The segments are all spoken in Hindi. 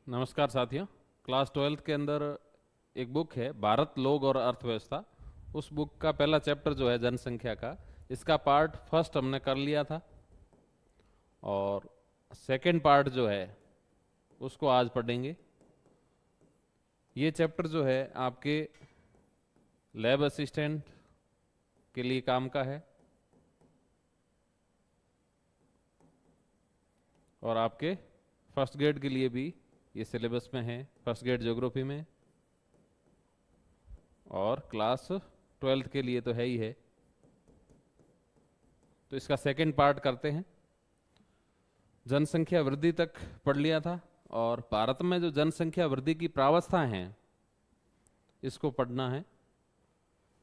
नमस्कार साथियों। क्लास 12th के अंदर एक बुक है भारत लोग और अर्थव्यवस्था। उस बुक का पहला चैप्टर जो है जनसंख्या का, इसका पार्ट फर्स्ट हमने कर लिया था और सेकंड पार्ट जो है उसको आज पढ़ेंगे। ये चैप्टर जो है आपके लैब असिस्टेंट के लिए काम का है और आपके फर्स्ट ग्रेड के लिए भी ये सिलेबस में है, फर्स्ट ग्रेड ज्योग्राफी में, और क्लास 12th के लिए तो है ही है। तो इसका सेकंड पार्ट करते हैं। जनसंख्या वृद्धि तक पढ़ लिया था और भारत में जो जनसंख्या वृद्धि की प्रावस्था हैं इसको पढ़ना है।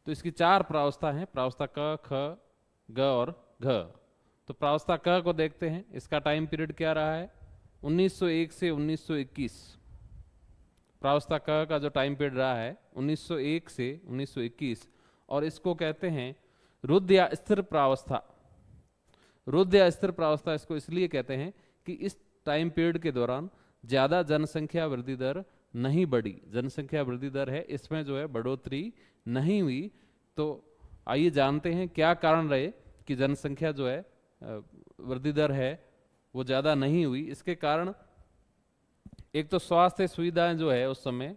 तो इसकी चार प्रावस्था हैं, प्रावस्था क, ख, ग और घ। तो प्रावस्था क को देखते हैं। इसका टाइम पीरियड क्या रहा है? 1901 से 1921। प्रावस्था क का जो टाइम पीरियड रहा है 1901 से 1921, और इसको कहते हैं रुद्ध या स्थिर प्रावस्था। रुद्ध या स्थिर प्रावस्था इसको इसलिए कहते हैं कि इस टाइम पीरियड के दौरान ज्यादा जनसंख्या वृद्धि दर नहीं बढ़ी। जनसंख्या वृद्धि दर है, इसमें जो है बढ़ोतरी नहीं हुई। तो आइए जानते हैं क्या कारण रहे कि जनसंख्या जो है वृद्धि दर है वो ज्यादा नहीं हुई। इसके कारण एक तो स्वास्थ्य सुविधाएं जो है, उस समय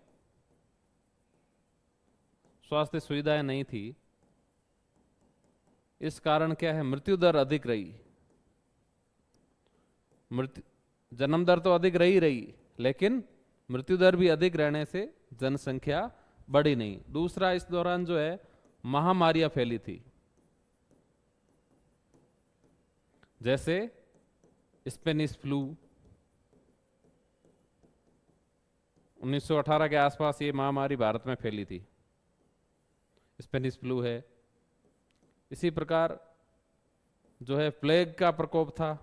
स्वास्थ्य सुविधाएं नहीं थी, इस कारण क्या है, मृत्यु दर अधिक रही। जन्म दर तो अधिक रही, लेकिन मृत्यु दर भी अधिक रहने से जनसंख्या बढ़ी नहीं। दूसरा, इस दौरान जो है महामारियां फैली थी, जैसे स्पेनिश फ्लू। 1918 के आसपास ये महामारी भारत में फैली थी, स्पेनिश फ्लू है। इसी प्रकार जो है प्लेग का प्रकोप था।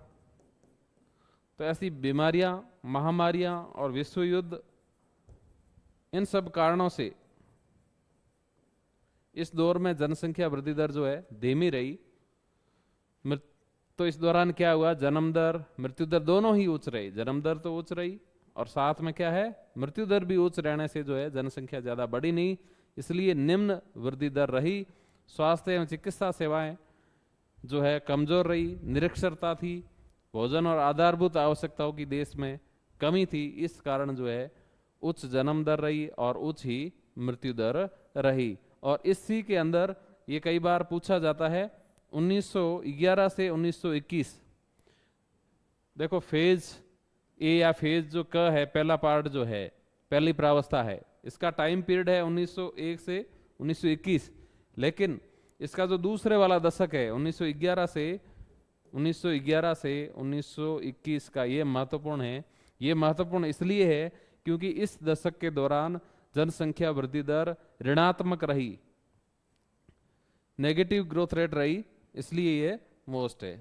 तो ऐसी बीमारियां, महामारियां और विश्व युद्ध, इन सब कारणों से इस दौर में जनसंख्या वृद्धि दर जो है धीमी रही। तो इस दौरान क्या हुआ, जन्म दर, मृत्यु दर दोनों ही उच्च रही। जन्म दर तो उच्च रही और साथ में क्या है, मृत्यु दर भी उच्च रहने से जो है जनसंख्या ज्यादा बढ़ी नहीं, इसलिए निम्न वृद्धि दर रही। स्वास्थ्य एवं चिकित्सा सेवाएं जो है कमजोर रही, निरक्षरता थी, भोजन और आधारभूत आवश्यकताओं की देश में कमी थी। इस कारण जो है उच्च जन्म दर रही और उच्च ही मृत्यु दर रही। और इसी के अंदर ये कई बार पूछा जाता है 1911 से 1921। देखो फेज ए या फेज जो क है, पहला पार्ट जो है, पहली प्रावस्था है, इसका टाइम पीरियड है 1901 से 1921। लेकिन इसका जो दूसरे वाला दशक है 1911 से 1921 का, ये महत्वपूर्ण है। ये महत्वपूर्ण इसलिए है क्योंकि इस दशक के दौरान जनसंख्या वृद्धि दर ऋणात्मक रही, नेगेटिव ग्रोथ रेट रही, इसलिए ये मोस्ट है।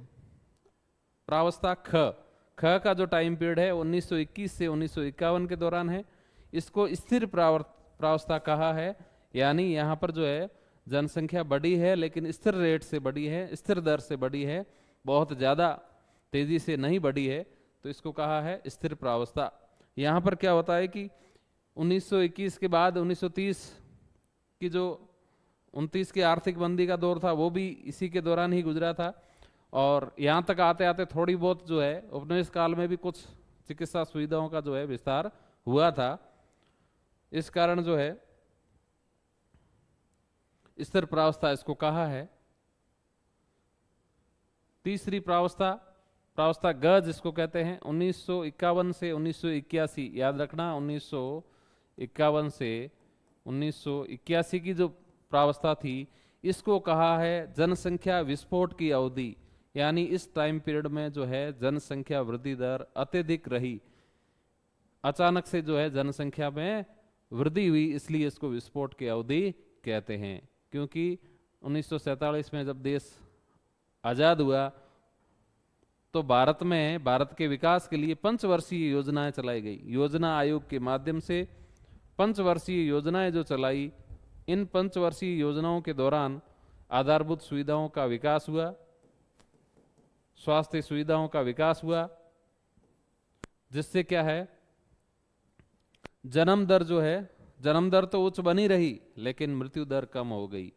प्रावस्था ख का जो टाइम पीरियड है 1921 से 1951 के दौरान है। इसको स्थिर प्रावस्था कहा है, यानी यहाँ पर जो है जनसंख्या बढ़ी है लेकिन स्थिर रेट से बढ़ी है, स्थिर दर से बढ़ी है, बहुत ज़्यादा तेजी से नहीं बढ़ी है, तो इसको कहा है स्थिर प्रावस्था। यहाँ पर क्या होता है कि 1921 के बाद 1930 की जो 29 की आर्थिक मंदी का दौर था वो भी इसी के दौरान ही गुजरा था। और यहाँ तक आते आते थोड़ी बहुत जो है उपनिवेश काल में भी कुछ चिकित्सा सुविधाओं का जो है विस्तार हुआ था। इस कारण जो है स्थिर प्रावस्था इसको कहा है। तीसरी प्रावस्था, प्रावस्था ग जिसको कहते हैं, 1951 से 1981, याद रखना 1951 से 1981 की जो प्रावस्था थी, इसको कहा है जनसंख्या विस्फोट की अवधि। यानी इस टाइम पीरियड में जो है जनसंख्या वृद्धि दर अत्यधिक रही, अचानक से जो है जनसंख्या में वृद्धि हुई, इसलिए इसको विस्फोट की अवधि कहते हैं। क्योंकि 1947 में जब देश आजाद हुआ तो भारत में, भारत के विकास के लिए पंचवर्षीय योजनाएं चलाई गई। योजना आयोग के माध्यम से पंचवर्षीय योजनाएं जो चलाई, इन पंचवर्षीय योजनाओं के दौरान आधारभूत सुविधाओं का विकास हुआ, स्वास्थ्य सुविधाओं का विकास हुआ, जिससे क्या है जन्म दर जो है, जन्म दर तो उच्च बनी रही लेकिन मृत्यु दर कम हो गई।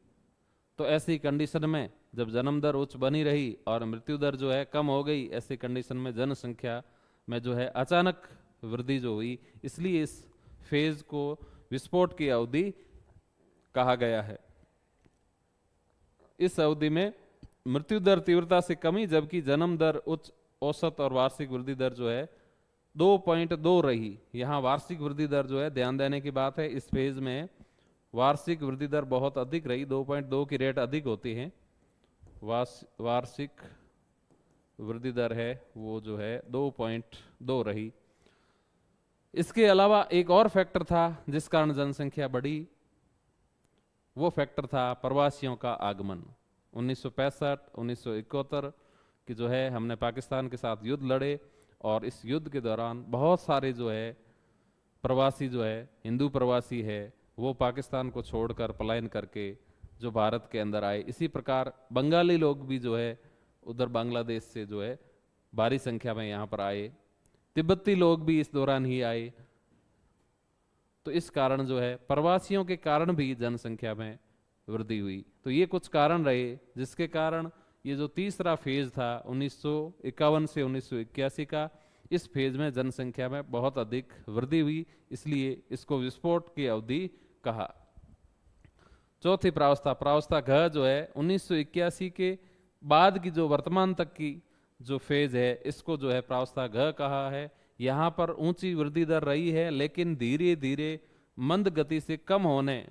तो ऐसी कंडीशन में जब जन्म दर उच्च बनी रही और मृत्यु दर जो है कम हो गई, ऐसी कंडीशन में जनसंख्या में जो है अचानक वृद्धि जो हुई, इसलिए इस फेज को विस्फोट की अवधि कहा गया है। इस अवधि में मृत्यु दर तीव्रता से कमी, जबकि जन्म दर उच्च, औसत और वार्षिक वृद्धि दर जो है 2.2 रही। यहाँ वार्षिक वृद्धि दर जो है ध्यान देने की बात है, इस फेज में वार्षिक वृद्धि दर बहुत अधिक रही, 2.2 की रेट अधिक होती है। वार्षिक वृद्धि दर है वो जो है 2.2 रही। इसके अलावा एक और फैक्टर था जिस कारण जनसंख्या बढ़ी, वो फैक्टर था प्रवासियों का आगमन। 1965 1971 की जो है हमने पाकिस्तान के साथ युद्ध लड़े और इस युद्ध के दौरान बहुत सारे जो है प्रवासी जो है, हिंदू प्रवासी है, वो पाकिस्तान को छोड़कर पलायन करके जो भारत के अंदर आए। इसी प्रकार बंगाली लोग भी जो है उधर बांग्लादेश से जो है भारी संख्या में यहाँ पर आए। तिब्बती लोग भी इस दौरान ही आए। तो इस कारण जो है प्रवासियों के कारण भी जनसंख्या में वृद्धि हुई। तो ये कुछ कारण रहे जिसके कारण ये जो तीसरा फेज था 1951 से 1981 का, इस फेज में जनसंख्या में बहुत अधिक वृद्धि हुई, इसलिए इसको विस्फोट की अवधि कहा। चौथी प्रावस्था, प्रावस्था घ जो है 1981 के बाद की जो वर्तमान तक की जो फेज है, इसको जो है प्रावस्था घ कहा है। यहाँ पर ऊंची वृद्धि दर रही है लेकिन धीरे धीरे मंद गति से कम होने,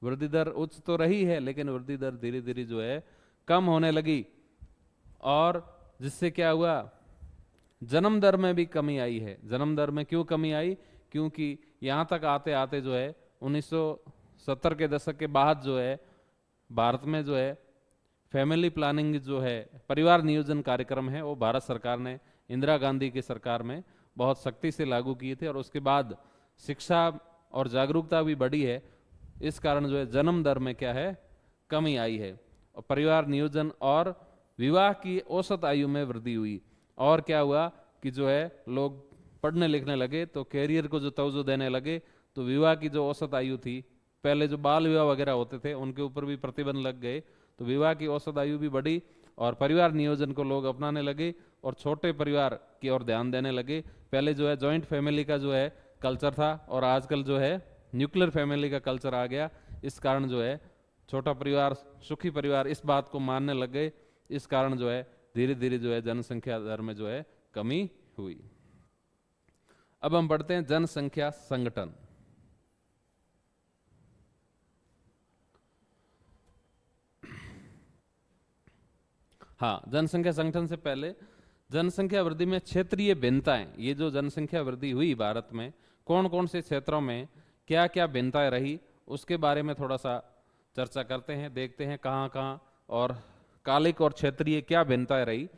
वृद्धि दर उच्च तो रही है लेकिन वृद्धि दर धीरे धीरे जो है कम होने लगी। और जिससे क्या हुआ, जन्म दर में भी कमी आई है। जन्म दर में क्यों कमी आई? क्योंकि यहाँ तक आते आते जो है 1970 के दशक के बाद जो है भारत में जो है फैमिली प्लानिंग जो है, परिवार नियोजन कार्यक्रम है, वो भारत सरकार ने इंदिरा गांधी की सरकार में बहुत सख्ती से लागू किए थे और उसके बाद शिक्षा और जागरूकता भी बढ़ी है। इस कारण जो है जन्म दर में क्या है, कमी आई है और परिवार नियोजन और विवाह की औसत आयु में वृद्धि हुई। और क्या हुआ कि जो है लोग पढ़ने लिखने लगे तो कैरियर को जो तवज्जो देने लगे, तो विवाह की जो औसत आयु थी, पहले जो बाल विवाह वगैरह होते थे उनके ऊपर भी प्रतिबंध लग गए, तो विवाह की औसत आयु भी बढ़ी और परिवार नियोजन को लोग अपनाने लगे और छोटे परिवार की ओर ध्यान देने लगे। पहले जो है जॉइंट फैमिली का जो है कल्चर था और आजकल जो है न्यूक्लियर फैमिली का कल्चर आ गया। इस कारण जो है छोटा परिवार, सुखी परिवार, इस बात को मानने लग गए। इस कारण जो है धीरे धीरे जो है जनसंख्या दर में जो है कमी हुई। अब हम पढ़ते हैं जनसंख्या संगठन। हाँ, जनसंख्या संगठन से पहले जनसंख्या वृद्धि में क्षेत्रीय भिन्नताएं, ये जो जनसंख्या वृद्धि हुई भारत में, कौन कौन से क्षेत्रों में क्या क्या भिन्नताएं रही, उसके बारे में थोड़ा सा चर्चा करते हैं, देखते हैं कहाँ कहाँ और कालिक और क्षेत्रीय क्या भिन्नताएं रही।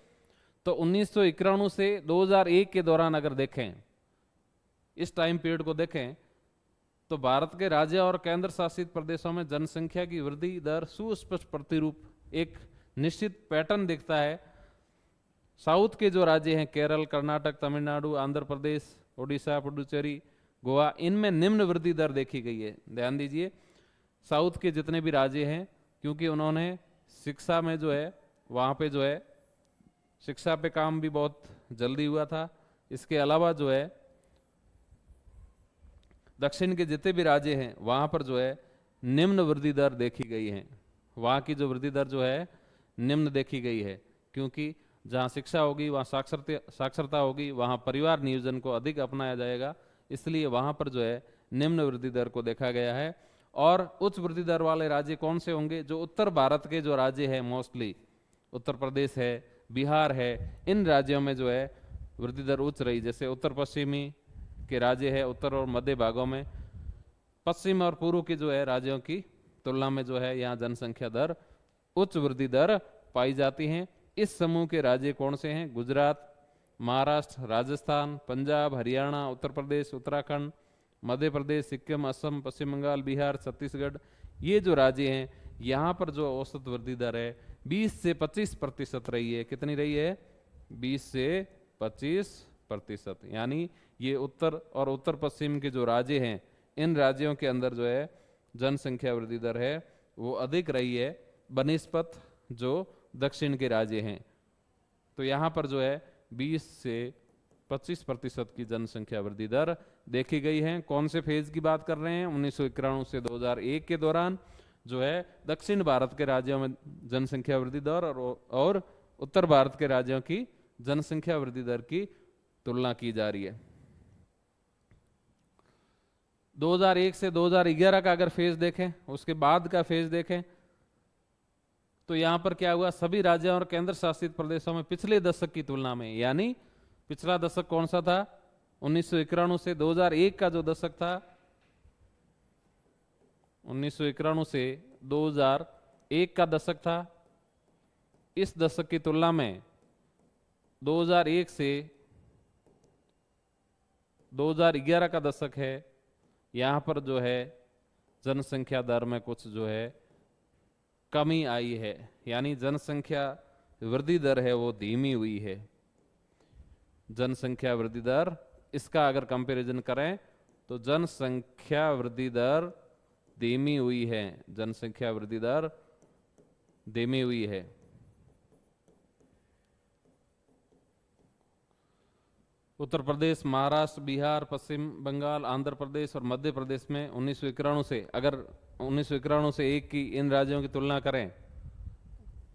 तो 1991 से 2001 के दौरान अगर देखें, इस टाइम पीरियड को देखें, तो भारत के राज्य और केंद्र शासित प्रदेशों में जनसंख्या की वृद्धि दर सुस्पष्ट प्रतिरूप, एक निश्चित पैटर्न दिखता है। साउथ के जो राज्य हैं, केरल, कर्नाटक, तमिलनाडु, आंध्र प्रदेश, उड़ीसा, पुडुचेरी, गोवा, इनमें निम्न वृद्धि दर देखी गई है। ध्यान दीजिए, साउथ के जितने भी राज्य हैं, क्योंकि उन्होंने शिक्षा में जो है वहाँ पे जो है शिक्षा पे काम भी बहुत जल्दी हुआ था। इसके अलावा जो है दक्षिण के जितने भी राज्य हैं वहाँ पर जो है निम्न वृद्धि दर देखी गई है। वहाँ की जो वृद्धि दर जो है निम्न देखी गई है, क्योंकि जहाँ शिक्षा होगी वहाँ साक्षरता होगी, वहाँ परिवार नियोजन को अधिक अपनाया जाएगा, इसलिए वहाँ पर जो है निम्न वृद्धि दर को देखा गया है। और उच्च वृद्धि दर वाले राज्य कौन से होंगे? जो उत्तर भारत के जो राज्य है, मोस्टली उत्तर प्रदेश है, बिहार है, इन राज्यों में जो है वृद्धि दर उच्च रही। जैसे उत्तर पश्चिमी के राज्य है, उत्तर और मध्य भागों में, पश्चिम और पूर्व के जो है राज्यों की तुलना में जो है यहाँ जनसंख्या दर उच्च वृद्धि दर पाई जाती हैं। इस समूह के राज्य कौन से हैं? गुजरात, महाराष्ट्र, राजस्थान, पंजाब, हरियाणा, उत्तर प्रदेश, उत्तराखंड, मध्य प्रदेश, सिक्किम, असम, पश्चिम बंगाल, बिहार, छत्तीसगढ़, ये जो राज्य हैं यहाँ पर जो औसत वृद्धि दर है 20 से 25% रही है। कितनी रही है? 20 से 25%। यानी ये उत्तर और उत्तर पश्चिम के जो राज्य हैं, इन राज्यों के अंदर जो है जनसंख्या वृद्धि दर है वो अधिक रही है बनिस्पत जो दक्षिण के राज्य हैं। तो यहाँ पर जो है 20 से 25% की जनसंख्या वृद्धि दर देखी गई है। कौन से फेज की बात कर रहे हैं? 1991 से 2001 के दौरान जो है दक्षिण भारत के राज्यों में जनसंख्या वृद्धि दर और उत्तर भारत के राज्यों की जनसंख्या वृद्धि दर की तुलना की जा रही है। 2001 से 2011 का अगर फेज देखें, उसके बाद का फेज देखें, तो यहां पर क्या हुआ, सभी राज्यों और केंद्र शासित प्रदेशों में पिछले दशक की तुलना में, यानी पिछला दशक कौन सा था? 1991 से 2001 का जो दशक था, 1991 से 2001 का दशक था, इस दशक की तुलना में 2001 से 2011 का दशक है, यहाँ पर जो है जनसंख्या दर में कुछ जो है कमी आई है, यानी जनसंख्या वृद्धि दर है वो धीमी हुई है। जनसंख्या वृद्धि दर, इसका अगर कंपैरिजन करें तो जनसंख्या वृद्धि दर धीमी हुई है, जनसंख्या वृद्धि दर धीमी हुई है। उत्तर प्रदेश, महाराष्ट्र, बिहार, पश्चिम बंगाल, आंध्र प्रदेश और मध्य प्रदेश में 1991 से, अगर 1991 से 1 की इन राज्यों की तुलना करें,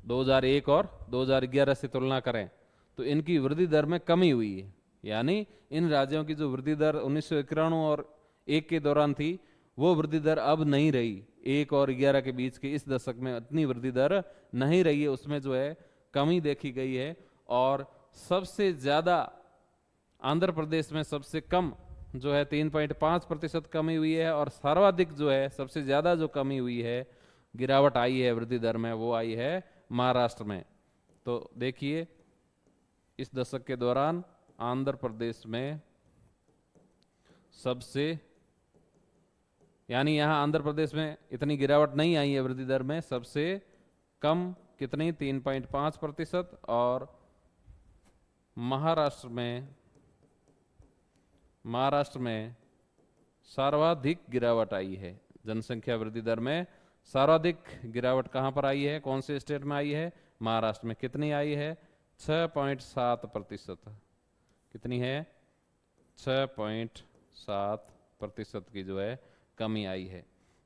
2001 और 2011 से तुलना करें, तो इनकी वृद्धि दर में कमी हुई है। यानी इन राज्यों की जो वृद्धि दर 1991 और 1 के दौरान थी, वो वृद्धि दर अब नहीं रही। 1 और 11 के बीच के इस दशक में इतनी वृद्धि दर नहीं रही है, उसमें जो है कमी देखी गई है। और सबसे ज्यादा आंध्र प्रदेश में सबसे कम जो है 3.5% कमी हुई है, और सर्वाधिक जो है सबसे ज्यादा जो कमी हुई है, गिरावट आई है वृद्धि दर में, वो आई है महाराष्ट्र में। तो देखिए इस दशक के दौरान आंध्र प्रदेश में सबसे, यानी यहाँ आंध्र प्रदेश में इतनी गिरावट नहीं आई है वृद्धि दर में, सबसे कम कितनी 3.5%, और महाराष्ट्र में सर्वाधिक गिरावट आई है जनसंख्या वृद्धि दर में। सर्वाधिक गिरावट कहां पर आई है, कौन से स्टेट में आई है? महाराष्ट्र में। कितनी आई है? 6.7%। कितनी है? 6.7% की जो है कमी आई है।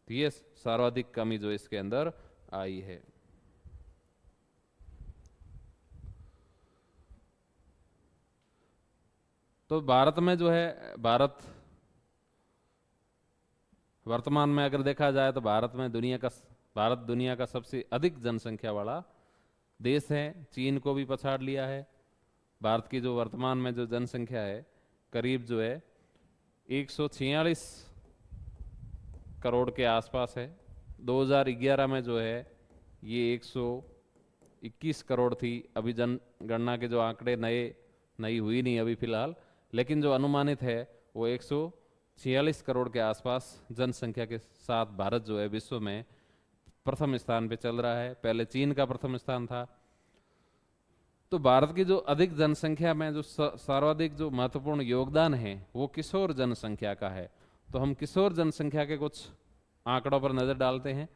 तो ये सर्वाधिक कमी जो इसके अंदर आई है। तो भारत में जो है, भारत वर्तमान में अगर देखा जाए तो भारत दुनिया का सबसे अधिक जनसंख्या वाला देश है। चीन को भी पछाड़ लिया है। भारत की जो वर्तमान में जो जनसंख्या है करीब जो है 146 करोड़ के आसपास है। 2011 में जो है ये 121 करोड़ थी। अभी जनगणना के जो आंकड़े नई हुई नहीं अभी फिलहाल, लेकिन जो अनुमानित है वो 146 करोड़ के आसपास जनसंख्या के साथ भारत जो है विश्व में प्रथम स्थान पे चल रहा है। पहले चीन का प्रथम स्थान था। तो भारत की जो अधिक जनसंख्या में जो सर्वाधिक जो महत्वपूर्ण योगदान है वो किशोर जनसंख्या का है। तो हम किशोर जनसंख्या के कुछ आंकड़ों पर नजर डालते हैं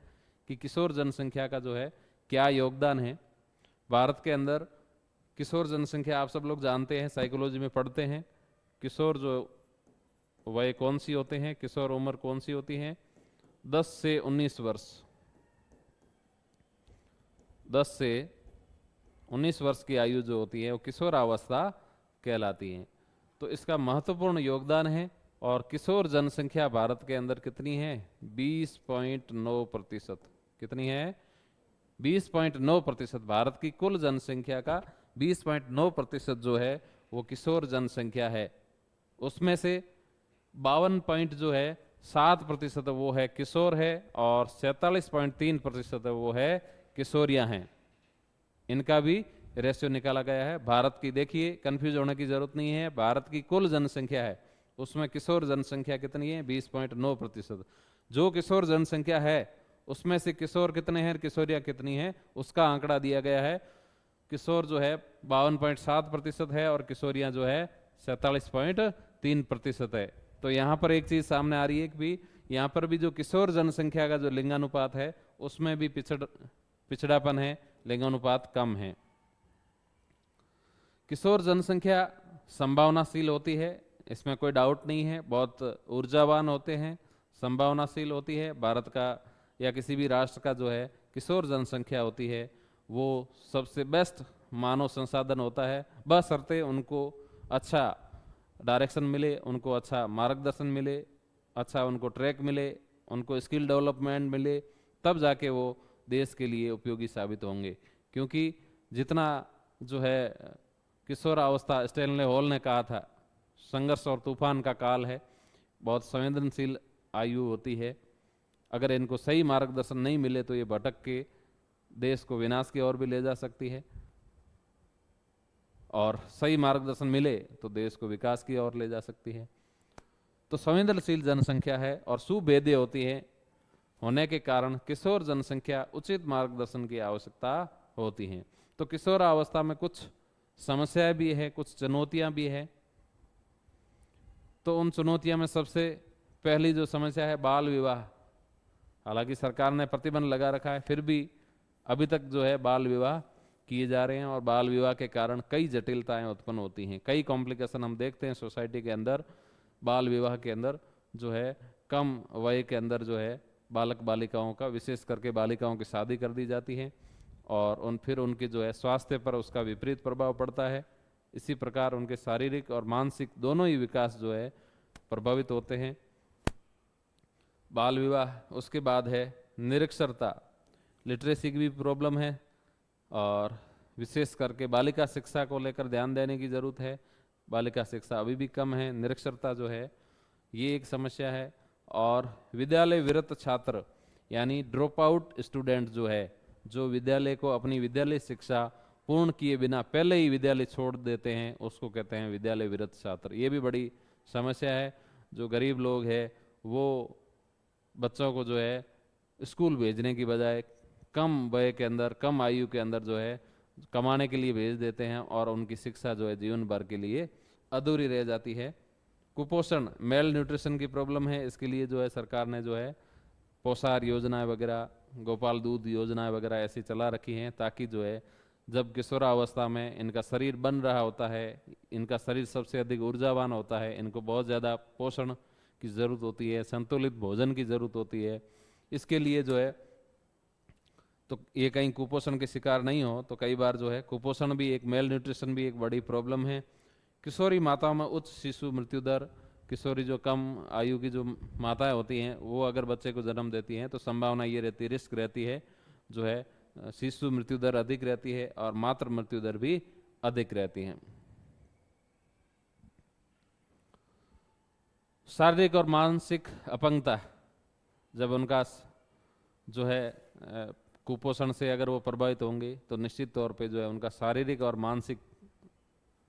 कि किशोर जनसंख्या का जो है क्या योगदान है भारत के अंदर। किशोर जनसंख्या आप सब लोग जानते हैं, साइकोलॉजी में पढ़ते हैं। किशोर जो वय कौन सी होते हैं, किशोर उम्र कौन सी होती है? 10 से 19 वर्ष। 10 से 19 वर्ष की आयु जो होती है वो किशोरावस्था कहलाती है। तो इसका महत्वपूर्ण योगदान है। और किशोर जनसंख्या भारत के अंदर कितनी है? 20.9%। कितनी है? 20.9%। भारत की कुल जनसंख्या का 20.9% जो है वो किशोर जनसंख्या है। उसमें से 52.7% वो है किशोर है, और 47.3% वो है किशोरियां हैं। इनका भी रेशियो निकाला गया है। भारत की देखिए, कंफ्यूज होने की जरूरत नहीं है, भारत की कुल जनसंख्या है उसमें किशोर जनसंख्या कितनी है? 20.9%। जो किशोर जनसंख्या है उसमें से किशोर कितने हैं, किशोरियां कितनी हैं, उसका आंकड़ा दिया गया है। किशोर जो है 52.7% है और किशोरियां जो है 3% है। तो यहाँ पर एक चीज सामने आ रही है कि भी यहाँ पर भी जो किशोर जनसंख्या का जो लिंगानुपात है उसमें भी पिछड़ापन है, लिंगानुपात कम है। किशोर जनसंख्या संभावनाशील होती है, इसमें कोई डाउट नहीं है, बहुत ऊर्जावान होते हैं, संभावनाशील होती है। भारत का या किसी भी राष्ट्र का जो है किशोर जनसंख्या होती है वो सबसे बेस्ट मानव संसाधन होता है, बशर्ते उनको अच्छा डायरेक्शन मिले, उनको अच्छा मार्गदर्शन मिले, अच्छा उनको ट्रैक मिले, उनको स्किल डेवलपमेंट मिले, तब जाके वो देश के लिए उपयोगी साबित होंगे। क्योंकि जितना जो है किशोरावस्था, स्टैनले हॉल ने कहा था, संघर्ष और तूफान का काल है, बहुत संवेदनशील आयु होती है। अगर इनको सही मार्गदर्शन नहीं मिले तो ये भटक के देश को विनाश की ओर भी ले जा सकती है, और सही मार्गदर्शन मिले तो देश को विकास की ओर ले जा सकती है। तो संवेदनशील जनसंख्या है और सुभेद्य होती है, होने के कारण किशोर जनसंख्या उचित मार्गदर्शन की आवश्यकता होती है। तो किशोरावस्था में कुछ समस्याएं भी है, कुछ चुनौतियां भी है। तो उन चुनौतियों में सबसे पहली जो समस्या है बाल विवाह। हालांकि सरकार ने प्रतिबंध लगा रखा है, फिर भी अभी तक जो है बाल विवाह किए जा रहे हैं, और बाल विवाह के कारण कई जटिलताएं उत्पन्न होती हैं, कई कॉम्प्लिकेशन हम देखते हैं सोसाइटी के अंदर। बाल विवाह के अंदर जो है कम वय के अंदर जो है बालक बालिकाओं का, विशेष करके बालिकाओं की शादी कर दी जाती है, और फिर उनके जो है स्वास्थ्य पर उसका विपरीत प्रभाव पड़ता है। इसी प्रकार उनके शारीरिक और मानसिक दोनों ही विकास जो है प्रभावित होते हैं। बाल विवाह, उसके बाद है निरक्षरता, लिटरेसी की भी प्रॉब्लम है, और विशेष करके बालिका शिक्षा को लेकर ध्यान देने की जरूरत है। बालिका शिक्षा अभी भी कम है, निरक्षरता जो है ये एक समस्या है। और विद्यालय विरत छात्र यानी ड्रॉप आउट स्टूडेंट जो है, जो विद्यालय को अपनी विद्यालय शिक्षा पूर्ण किए बिना पहले ही विद्यालय छोड़ देते हैं, उसको कहते हैं विद्यालय विरत छात्र। ये भी बड़ी समस्या है। जो गरीब लोग हैं वो बच्चों को जो है स्कूल भेजने की बजाय कम वय के अंदर, कम आयु के अंदर जो है कमाने के लिए भेज देते हैं, और उनकी शिक्षा जो है जीवन भर के लिए अधूरी रह जाती है। कुपोषण, मेल न्यूट्रिशन की प्रॉब्लम है, इसके लिए जो है सरकार ने जो है पोषाहार योजनाएं वगैरह, गोपाल दूध योजनाएं वगैरह ऐसी चला रखी हैं, ताकि जो है जब किशोरावस्था में इनका शरीर बन रहा होता है, इनका शरीर सबसे अधिक ऊर्जावान होता है, इनको बहुत ज़्यादा पोषण की ज़रूरत होती है, संतुलित भोजन की ज़रूरत होती है। इसके लिए जो है तो ये कहीं कुपोषण के शिकार नहीं हो, तो कई बार जो है कुपोषण भी एक, मेल न्यूट्रिशन भी एक बड़ी प्रॉब्लम है। किशोरी माताओं में उच्च शिशु मृत्यु दर, किशोरी जो कम आयु की जो माताएं होती हैं वो अगर बच्चे को जन्म देती हैं तो संभावना ये रहती है, रिस्क रहती है जो है शिशु मृत्यु दर अधिक रहती है, और मातृ मृत्यु दर भी अधिक रहती है। शारीरिक और मानसिक अपंगता, जब उनका जो है कुपोषण से अगर वो प्रभावित होंगे तो निश्चित तौर पे जो है उनका शारीरिक और मानसिक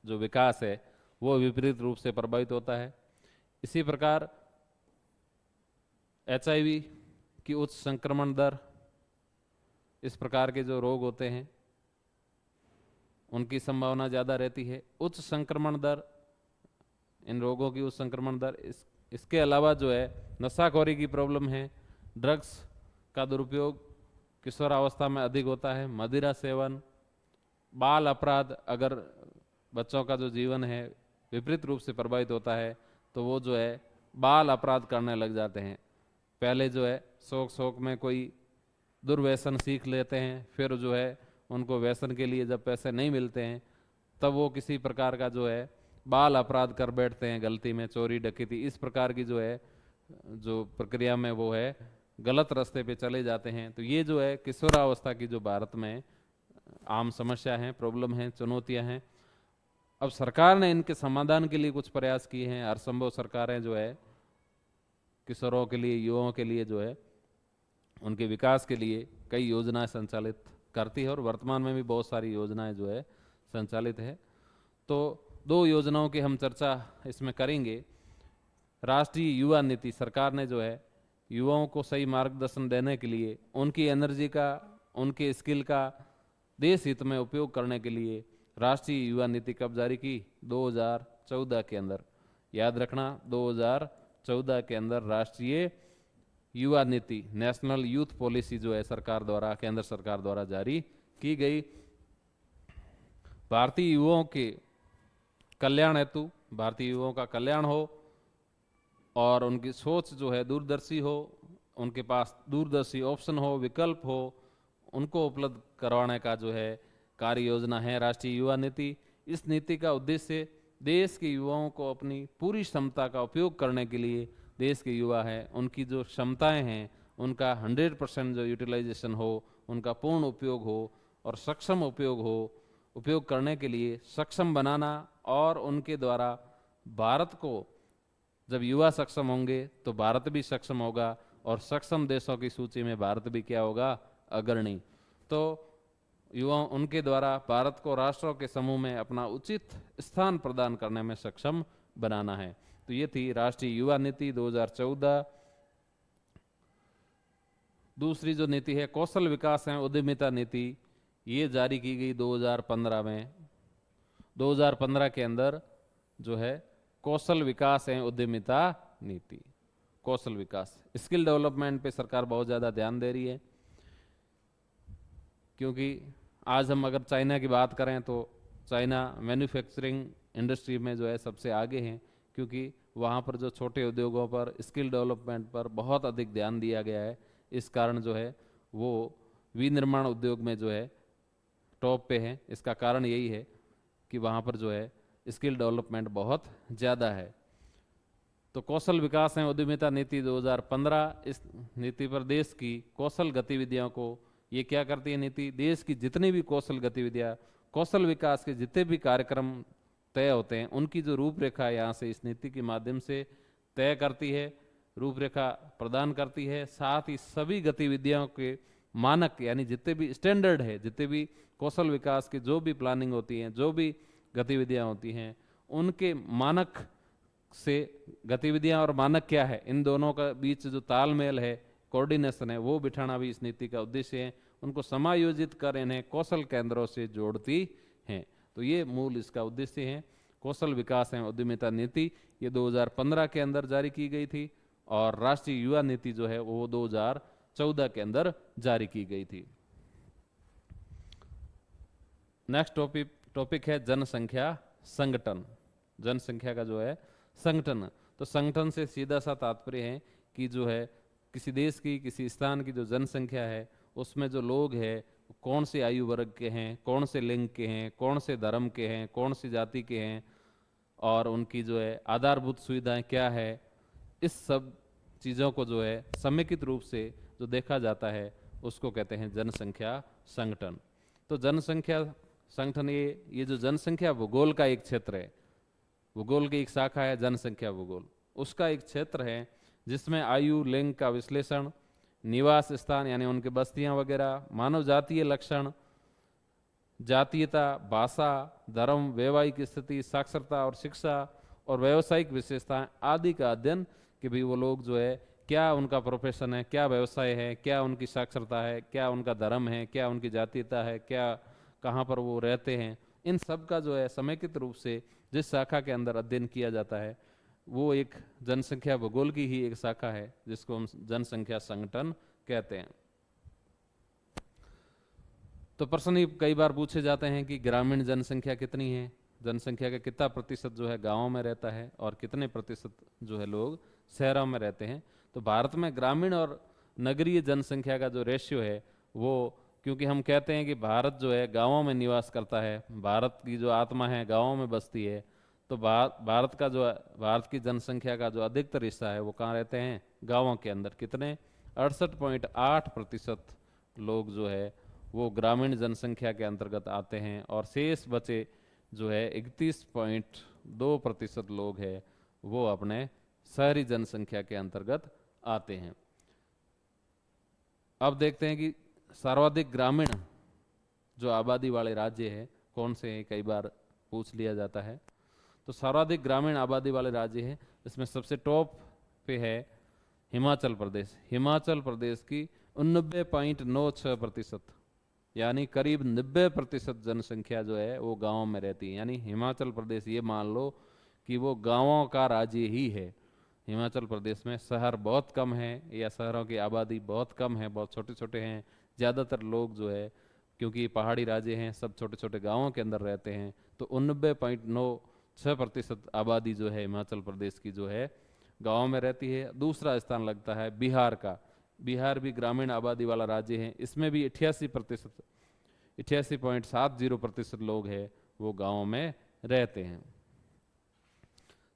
जो विकास है वो विपरीत रूप से प्रभावित होता है। इसी प्रकार HIV की उच्च संक्रमण दर, इस प्रकार के जो रोग होते हैं उनकी संभावना ज़्यादा रहती है। उच्च संक्रमण दर, इन रोगों की उच्च संक्रमण दर, इसके अलावा जो है नशाखोरी की प्रॉब्लम है, ड्रग्स का दुरुपयोग किशोरावस्था में अधिक होता है, मदिरा सेवन, बाल अपराध, अगर बच्चों का जो जीवन है विपरीत रूप से प्रभावित होता है तो वो जो है बाल अपराध करने लग जाते हैं। पहले जो है शौक शौक में कोई दुर्व्यसन सीख लेते हैं, फिर जो है उनको व्यसन के लिए जब पैसे नहीं मिलते हैं तब वो किसी प्रकार का जो है बाल अपराध कर बैठते हैं, गलती में चोरी डकैती, इस प्रकार की जो है जो प्रक्रिया में वो है गलत रास्ते पे चले जाते हैं। तो ये जो है किशोरावस्था की जो भारत में आम समस्या है, प्रॉब्लम है, चुनौतियां हैं। अब सरकार ने इनके समाधान के लिए कुछ प्रयास किए हैं। हर संभव सरकारें जो है किशोरों के लिए, युवाओं के लिए जो है उनके विकास के लिए कई योजनाएं संचालित करती है, और वर्तमान में भी बहुत सारी योजनाएं जो है संचालित है। तो 2 योजनाओं की हम चर्चा इसमें करेंगे। राष्ट्रीय युवा नीति, सरकार ने जो है युवाओं को सही मार्गदर्शन देने के लिए, उनकी एनर्जी का, उनके स्किल का देश हित में उपयोग करने के लिए राष्ट्रीय युवा नीति कब जारी की? 2014 के अंदर। याद रखना 2014 के अंदर राष्ट्रीय युवा नीति, नेशनल यूथ पॉलिसी जो है सरकार द्वारा, केंद्र सरकार द्वारा जारी की गई। भारतीय युवाओं के कल्याण हेतु, भारतीय युवाओं का कल्याण हो और उनकी सोच जो है दूरदर्शी हो, उनके पास दूरदर्शी ऑप्शन हो, विकल्प हो, उनको उपलब्ध करवाने का जो है कार्य योजना है राष्ट्रीय युवा नीति। इस नीति का उद्देश्य देश के युवाओं को अपनी पूरी क्षमता का उपयोग करने के लिए, देश के युवा हैं उनकी जो क्षमताएं हैं उनका 100% जो यूटिलाइजेशन हो, उनका पूर्ण उपयोग हो और सक्षम उपयोग हो, उपयोग करने के लिए सक्षम बनाना। और उनके द्वारा भारत को, जब युवा सक्षम होंगे तो भारत भी सक्षम होगा और सक्षम देशों की सूची में भारत भी क्या होगा, अग्रणी। तो युवा, उनके द्वारा भारत को राष्ट्रों के समूह में अपना उचित स्थान प्रदान करने में सक्षम बनाना है। तो ये थी राष्ट्रीय युवा नीति 2014। दूसरी जो नीति है कौशल विकास एवं उद्यमिता नीति, ये जारी की गई 2015 में। 2015 के अंदर जो है कौशल विकास एवं उद्यमिता नीति, कौशल विकास, स्किल डेवलपमेंट पे सरकार बहुत ज़्यादा ध्यान दे रही है। क्योंकि आज हम अगर चाइना की बात करें तो चाइना मैन्युफैक्चरिंग इंडस्ट्री में जो है सबसे आगे हैं, क्योंकि वहाँ पर जो छोटे उद्योगों पर, स्किल डेवलपमेंट पर बहुत अधिक ध्यान दिया गया है। इस कारण जो है वो विनिर्माण उद्योग में जो है टॉप पे है। इसका कारण यही है कि वहाँ पर जो है स्किल डेवलपमेंट बहुत ज़्यादा है। तो कौशल विकास एवं उद्यमिता नीति 2015, इस नीति पर देश की कौशल गतिविधियों को, ये क्या करती है नीति, देश की जितनी भी कौशल गतिविधियाँ, कौशल विकास के जितने भी कार्यक्रम तय होते हैं, उनकी जो रूपरेखा यहाँ से इस नीति के माध्यम से तय करती है, रूपरेखा प्रदान करती है। साथ ही सभी गतिविधियों के मानक, यानी जितने भी स्टैंडर्ड है, जितने भी कौशल विकास की जो भी प्लानिंग होती हैं, जो भी गतिविधियाँ होती हैं, उनके मानक से, गतिविधियाँ और मानक क्या है, इन दोनों का बीच जो तालमेल है, कोऑर्डिनेशन है, वो बिठाना भी इस नीति का उद्देश्य है। उनको समायोजित कर इन्हें कौशल केंद्रों से जोड़ती हैं। तो ये मूल इसका उद्देश्य है। कौशल विकास एवं उद्यमिता नीति ये 2015 के अंदर जारी की गई थी और राष्ट्रीय युवा नीति जो है वो 2014 के अंदर जारी की गई थी। नेक्स्ट टॉपिक है जनसंख्या संगठन। जनसंख्या का जो है संगठन, तो संगठन से सीधा सा तात्पर्य है कि जो है किसी देश की, किसी स्थान की जो जनसंख्या है उसमें जो लोग हैं कौन से आयु वर्ग के हैं, कौन से लिंग के हैं, कौन से धर्म के हैं, कौन सी जाति के हैं, और उनकी जो है आधारभूत सुविधाएं क्या है, इस सब चीज़ों को जो है समेकित रूप से जो देखा जाता है उसको कहते हैं जनसंख्या संगठन। तो जनसंख्या संगठन ये जो जनसंख्या भूगोल का एक क्षेत्र है, भूगोल की एक शाखा है जनसंख्या भूगोल, उसका एक क्षेत्र है जिसमें आयु, लिंग का विश्लेषण, निवास स्थान यानी उनके बस्तियां वगैरह, मानव जातीय लक्षण, जातीयता, भाषा, धर्म, वैवाहिक स्थिति, साक्षरता और शिक्षा और व्यावसायिक विशेषताएं आदि का अध्ययन कि भाई वो लोग जो है क्या उनका प्रोफेशन है, क्या व्यवसाय है, क्या उनकी साक्षरता है, क्या उनका धर्म है, क्या उनकी जातीयता है, क्या कहाँ पर वो रहते हैं, इन सब का जो है समेकित रूप से जिस शाखा के अंदर अध्ययन किया जाता है वो एक जनसंख्या भूगोल की ही एक शाखा है जिसको हम जनसंख्या संगठन कहते हैं। तो प्रश्न ही कई बार पूछे जाते हैं कि ग्रामीण जनसंख्या कितनी है, जनसंख्या का कितना प्रतिशत जो है गांवों में रहता है और कितने प्रतिशत जो है लोग शहरों में रहते हैं। तो भारत में ग्रामीण और नगरीय जनसंख्या का जो रेशियो है वो, क्योंकि हम कहते हैं कि भारत जो है गांवों में निवास करता है, भारत की जो आत्मा है गांवों में बसती है, तो भारत की जनसंख्या का जो अधिकतर हिस्सा है वो कहाँ रहते हैं, गांवों के अंदर। कितने, 68.8% लोग जो है वो ग्रामीण जनसंख्या के अंतर्गत आते हैं और शेष बचे जो है 31.2% लोग हैं वो अपने शहरी जनसंख्या के अंतर्गत आते हैं। अब देखते हैं कि सर्वाधिक ग्रामीण जो आबादी वाले राज्य है कौन से हैं, कई बार पूछ लिया जाता है। तो सर्वाधिक ग्रामीण आबादी वाले राज्य हैं, इसमें सबसे टॉप पे है हिमाचल प्रदेश। हिमाचल प्रदेश की 89.96%, यानी करीब 90% जनसंख्या जो है वो गाँव में रहती है। यानी हिमाचल प्रदेश, ये मान लो कि वो गांवों का राज्य ही है। हिमाचल प्रदेश में शहर बहुत कम है या शहरों की आबादी बहुत कम है, बहुत छोटे छोटे हैं। ज़्यादातर लोग जो है, क्योंकि ये पहाड़ी राज्य हैं, सब छोटे छोटे गांवों के अंदर रहते हैं, तो 89.96% आबादी जो है हिमाचल प्रदेश की जो है गाँव में रहती है। दूसरा स्थान लगता है बिहार का। बिहार भी ग्रामीण आबादी वाला राज्य है, इसमें भी 88%, 88.70% लोग हैं वो गाँव में रहते हैं।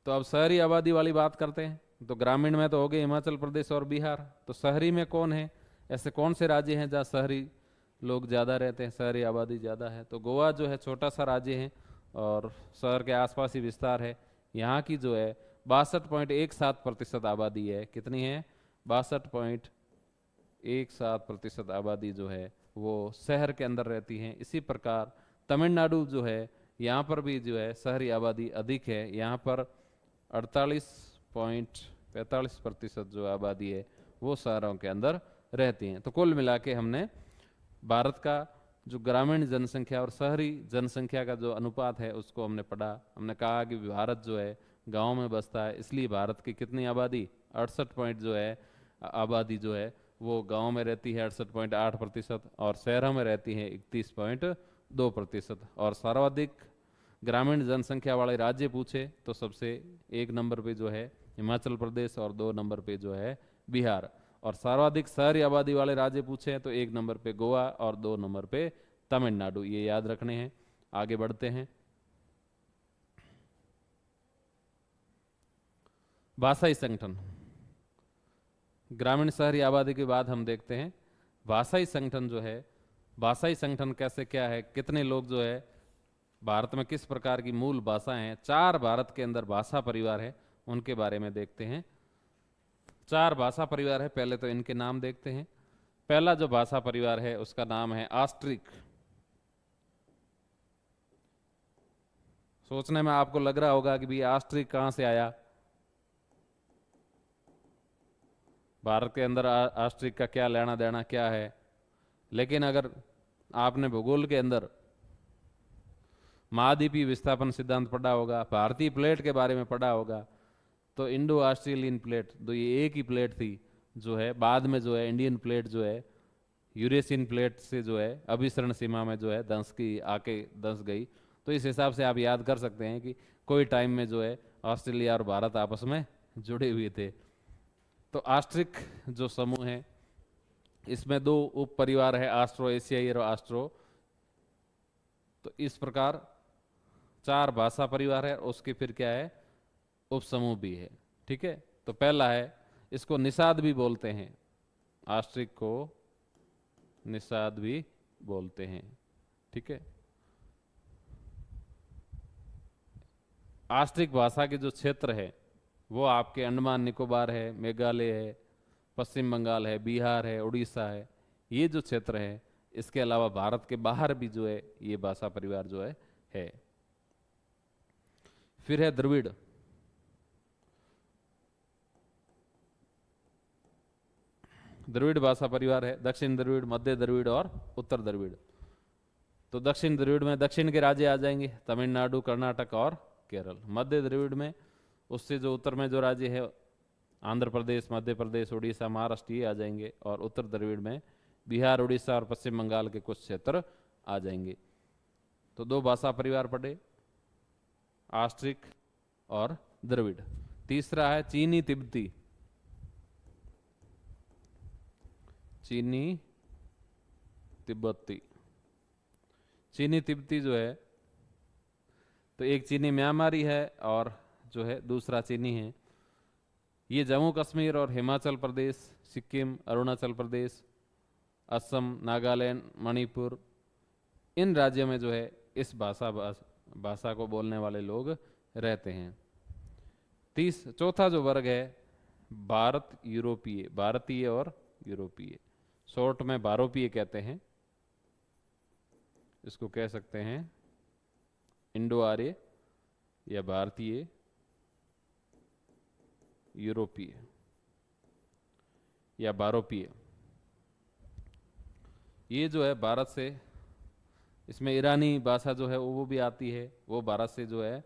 तो अब शहरी आबादी वाली बात करते हैं। तो ग्रामीण में तो हो गए हिमाचल प्रदेश और बिहार, तो शहरी में कौन है, ऐसे कौन से राज्य हैं जहाँ शहरी लोग ज़्यादा रहते हैं, शहरी आबादी ज़्यादा है? तो गोवा जो है छोटा सा राज्य है और शहर के आसपास ही विस्तार है। यहाँ की जो है 62.17% आबादी है। कितनी है? 62.17% आबादी जो है वो शहर के अंदर रहती है। इसी प्रकार तमिलनाडु जो है, यहाँ पर भी जो है शहरी आबादी अधिक है। यहाँ पर 48.45% जो आबादी है वो शहरों के अंदर रहती हैं। तो कुल मिला के हमने भारत का जो ग्रामीण जनसंख्या और शहरी जनसंख्या का जो अनुपात है उसको हमने पढ़ा। हमने कहा कि भारत जो है गांव में बसता है, इसलिए भारत की कितनी आबादी 68 पॉइंट जो है आबादी जो है वो गांव में रहती है 68.8%, और शहरों में रहती है 31.2%। और सर्वाधिक ग्रामीण जनसंख्या वाले राज्य पूछे तो सबसे 1 नंबर पे जो है हिमाचल प्रदेश और 2 नंबर पे जो है बिहार। और सर्वाधिक शहरी आबादी वाले राज्य पूछे तो 1 नंबर पे गोवा और 2 नंबर पे तमिलनाडु। ये याद रखने हैं। आगे बढ़ते हैं। भाषाई संगठन। ग्रामीण शहरी आबादी के बाद हम देखते हैं भाषाई संगठन जो है। भाषाई संगठन कैसे, क्या है, कितने लोग जो है भारत में, किस प्रकार की मूल भाषाएं हैं, 4 भारत के अंदर भाषा परिवार है, उनके बारे में देखते हैं। 4 भाषा परिवार है, पहले तो इनके नाम देखते हैं। पहला जो भाषा परिवार है उसका नाम है ऑस्ट्रिक। सोचने में आपको लग रहा होगा कि भाई ऑस्ट्रिक कहां से आया, भारत के अंदर ऑस्ट्रिक का क्या लेना देना क्या है। लेकिन अगर आपने भूगोल के अंदर महाद्वीपीय विस्थापन सिद्धांत पढ़ा होगा, भारतीय प्लेट के बारे में पढ़ा होगा, तो इंडो ऑस्ट्रेलियन प्लेट, तो ये एक ही प्लेट थी जो है बाद में जो है इंडियन प्लेट जो है यूरेशियन प्लेट से जो है अभिसरण सीमा में जो है धंस गई। तो इस हिसाब से आप याद कर सकते हैं कि कोई टाइम में जो है ऑस्ट्रेलिया और भारत आपस में जुड़े हुए थे। तो ऑस्ट्रिक जो समूह है इसमें 2 उप परिवार है, ऑस्ट्रो एशियाई और ऑस्ट्रो। तो इस प्रकार 4 भाषा परिवार है, उसके फिर क्या है, उप समूह भी है। ठीक है। तो पहला है, इसको निषाद भी बोलते हैं, ऑस्ट्रिक को निषाद भी बोलते हैं। ठीक है। ऑस्ट्रिक भाषा के जो क्षेत्र है वो आपके अंडमान निकोबार है, मेघालय है, पश्चिम बंगाल है, बिहार है, उड़ीसा है, ये जो क्षेत्र है। इसके अलावा भारत के बाहर भी जो है ये भाषा परिवार जो है। फिर है द्रविड़। द्रविड़ भाषा परिवार है, दक्षिण द्रविड़, मध्य द्रविड़ और उत्तर द्रविड़। तो दक्षिण द्रविड़ में दक्षिण के राज्य आ जाएंगे, तमिलनाडु, कर्नाटक और केरल। मध्य द्रविड़ में उससे जो उत्तर में जो राज्य है आंध्र प्रदेश, मध्य प्रदेश, उड़ीसा, महाराष्ट्र, ये आ जाएंगे। और उत्तर द्रविड़ में बिहार, उड़ीसा और पश्चिम बंगाल के कुछ क्षेत्र आ जाएंगे। तो 2 भाषा परिवार पढ़े, ऑस्ट्रिक और द्रविड़। तीसरा है चीनी तिब्बती। चीनी तिब्बती। चीनी तिब्बती जो है, तो एक चीनी म्यांमारी है और जो है दूसरा चीनी है। ये जम्मू कश्मीर और हिमाचल प्रदेश, सिक्किम, अरुणाचल प्रदेश, असम, नागालैंड, मणिपुर, इन राज्यों में जो है इस भाषा को बोलने वाले लोग रहते हैं। चौथा जो वर्ग है भारत यूरोपीय, भारतीय और यूरोपीय, शॉर्ट में भारोपीय कहते हैं। इसको कह सकते हैं इंडो आर्य या भारतीय यूरोपीय या भारोपीय। ये जो है भारत से, इसमें ईरानी भाषा जो है वो भी आती है, वो भारत से जो है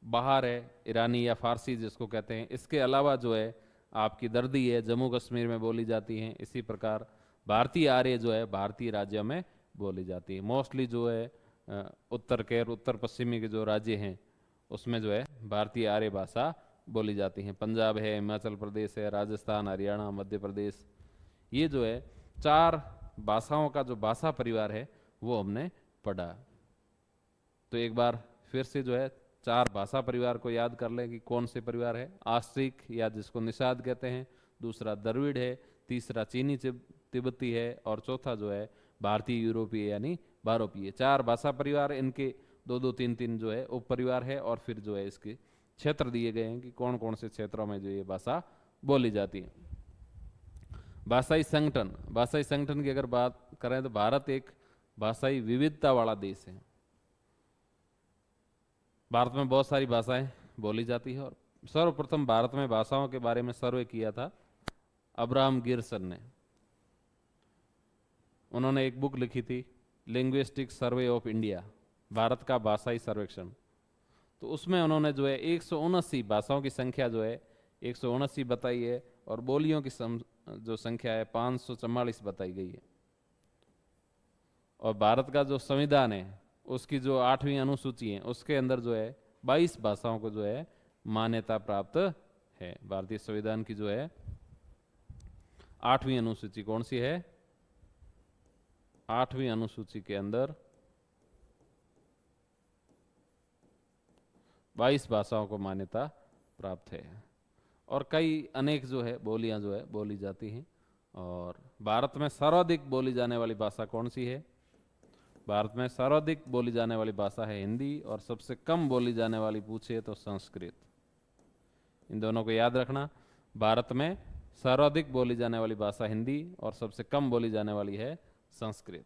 बाहर है ईरानी या फारसी जिसको कहते हैं। इसके अलावा जो है आपकी दर्दी है, जम्मू कश्मीर में बोली जाती हैं। इसी प्रकार भारतीय आर्य जो है भारतीय राज्यों में बोली जाती है। मोस्टली जो है उत्तर के और उत्तर पश्चिमी के जो राज्य हैं उसमें जो है भारतीय आर्य भाषा बोली जाती है। पंजाब है, हिमाचल प्रदेश है, राजस्थान, हरियाणा, मध्य प्रदेश, ये जो है 4 भाषाओं का जो भाषा परिवार है वो हमने पढ़ा। तो एक बार फिर से जो है 4 भाषा परिवार को याद कर लें कि कौन से परिवार है। आस्ट्रिक या जिसको निषाद कहते हैं, दूसरा द्रविड़ है, तीसरा चीनी तिब्बती है, और चौथा जो है भारतीय यूरोपीय यानी बारोपीय। 4 भाषा परिवार, इनके 2-2, 3-3 जो है उप परिवार है, और फिर जो है इसके क्षेत्र दिए गए हैं कि कौन कौन से क्षेत्रों में जो ये भाषा बोली जाती है। भाषाई संगठन, भाषाई संगठन की अगर बात करें तो भारत एक भाषाई विविधता वाला देश है। भारत में बहुत सारी भाषाएं बोली जाती है, और सर्वप्रथम भारत में भाषाओं के बारे में सर्वे किया था अब्राहम गिरसन ने। उन्होंने एक बुक लिखी थी linguistic survey of India, Bharat का भाषाई सर्वेक्षण। तो उसमें उन्होंने जो है 179 भाषाओं की संख्या जो है 179 बताई है, और बोलियों की जो संख्या है 544 बताई गई है। और भारत का जो संविधान है उसकी जो 8वीं अनुसूची है उसके अंदर जो है 22 भाषाओं को जो है मान्यता प्राप्त है। भारतीय संविधान की जो है 8वीं अनुसूची कौन सी है? 8वीं अनुसूची के अंदर 22 भाषाओं को मान्यता प्राप्त है, और कई अनेक जो है बोलियां जो है बोली जाती हैं। और भारत में सर्वाधिक बोली जाने वाली भाषा कौन सी है? भारत में सर्वाधिक बोली जाने वाली भाषा है हिंदी, और सबसे कम बोली जाने वाली पूछे तो संस्कृत। इन दोनों को याद रखना, भारत में सर्वाधिक बोली जाने वाली भाषा हिंदी और सबसे कम बोली जाने वाली है संस्कृत।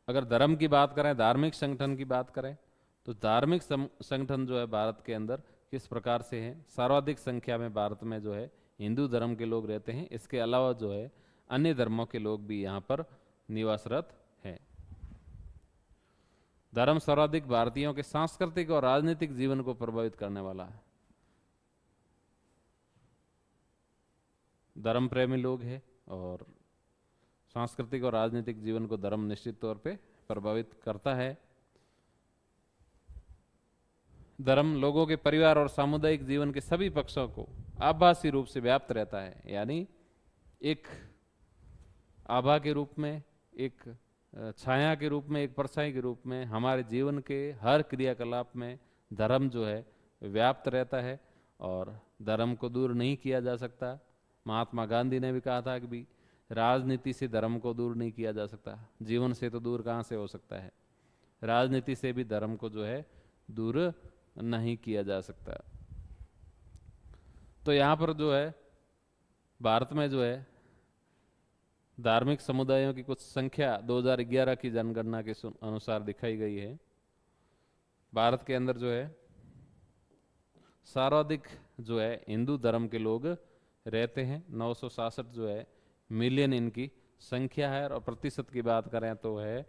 अगर धर्म की बात करें, धार्मिक संगठन की बात करें, तो धार्मिक संगठन जो है भारत के अंदर किस प्रकार से हैं? सर्वाधिक संख्या में भारत में जो है हिंदू धर्म के लोग रहते हैं। इसके अलावा जो है अन्य धर्मों के लोग भी यहाँ पर निवासरत हैं। धर्म सर्वाधिक भारतीयों के सांस्कृतिक और राजनीतिक जीवन को प्रभावित करने वाला है। धर्म प्रेमी लोग हैं, और सांस्कृतिक और राजनीतिक जीवन को धर्म निश्चित तौर पे प्रभावित करता है। धर्म लोगों के परिवार और सामुदायिक जीवन के सभी पक्षों को आभासी रूप से व्याप्त रहता है, यानी एक आभा के रूप में, एक छाया के रूप में, एक परछाई के रूप में हमारे जीवन के हर क्रियाकलाप में धर्म जो है व्याप्त रहता है, और धर्म को दूर नहीं किया जा सकता। महात्मा गांधी ने भी कहा था कि भी राजनीति से धर्म को दूर नहीं किया जा सकता, जीवन से तो दूर कहाँ से हो सकता है, राजनीति से भी धर्म को जो है दूर नहीं किया जा सकता। तो यहाँ पर जो है भारत में जो है धार्मिक समुदायों की कुछ संख्या 2011 की जनगणना के अनुसार दिखाई गई है। भारत के अंदर जो है सर्वाधिक जो है हिंदू धर्म के लोग रहते हैं, 967 जो है मिलियन इनकी संख्या है, और प्रतिशत की बात करें तो है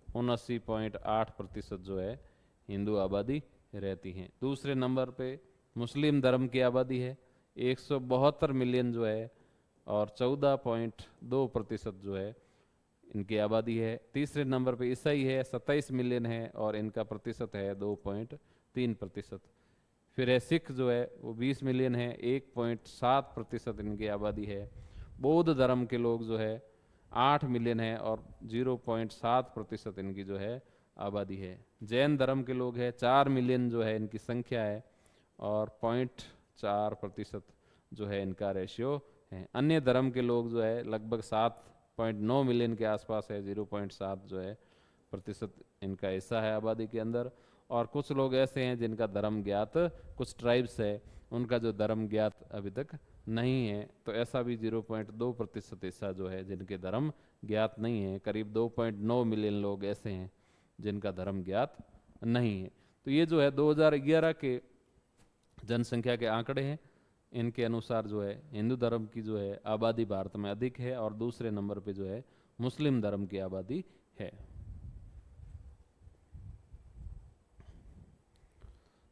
79.8% जो है हिंदू आबादी रहती हैं। दूसरे नंबर पे मुस्लिम धर्म की आबादी है 172 मिलियन जो है, और 14.2% जो है इनकी आबादी है। तीसरे नंबर पे ईसाई है 27 मिलियन है, और इनका प्रतिशत है 2.3%। फिर है सिख जो है वो 20 मिलियन है, 1.7% इनकी आबादी है। बौद्ध धर्म के लोग जो है 8 मिलियन है, और 0.7% इनकी जो है आबादी है। जैन धर्म के लोग है 4 मिलियन जो है इनकी संख्या है, और 0.4% जो है इनका रेशियो है। अन्य धर्म के लोग जो है लगभग 7.9 मिलियन के आसपास है, 0.7 जो है प्रतिशत इनका हिस्सा है आबादी के अंदर। और कुछ लोग ऐसे हैं जिनका धर्म ज्ञात, कुछ ट्राइब्स है उनका जो धर्म ज्ञात अभी तक नहीं है, तो ऐसा भी 0.2% हिस्सा जो है जिनके धर्म ज्ञात नहीं है। करीब 2.9 मिलियन लोग ऐसे हैं जिनका धर्म ज्ञात नहीं है। तो ये जो है 2011 के जनसंख्या के आंकड़े हैं, इनके अनुसार जो है हिंदू धर्म की जो है आबादी भारत में अधिक है, और दूसरे नंबर पे जो है मुस्लिम धर्म की आबादी है।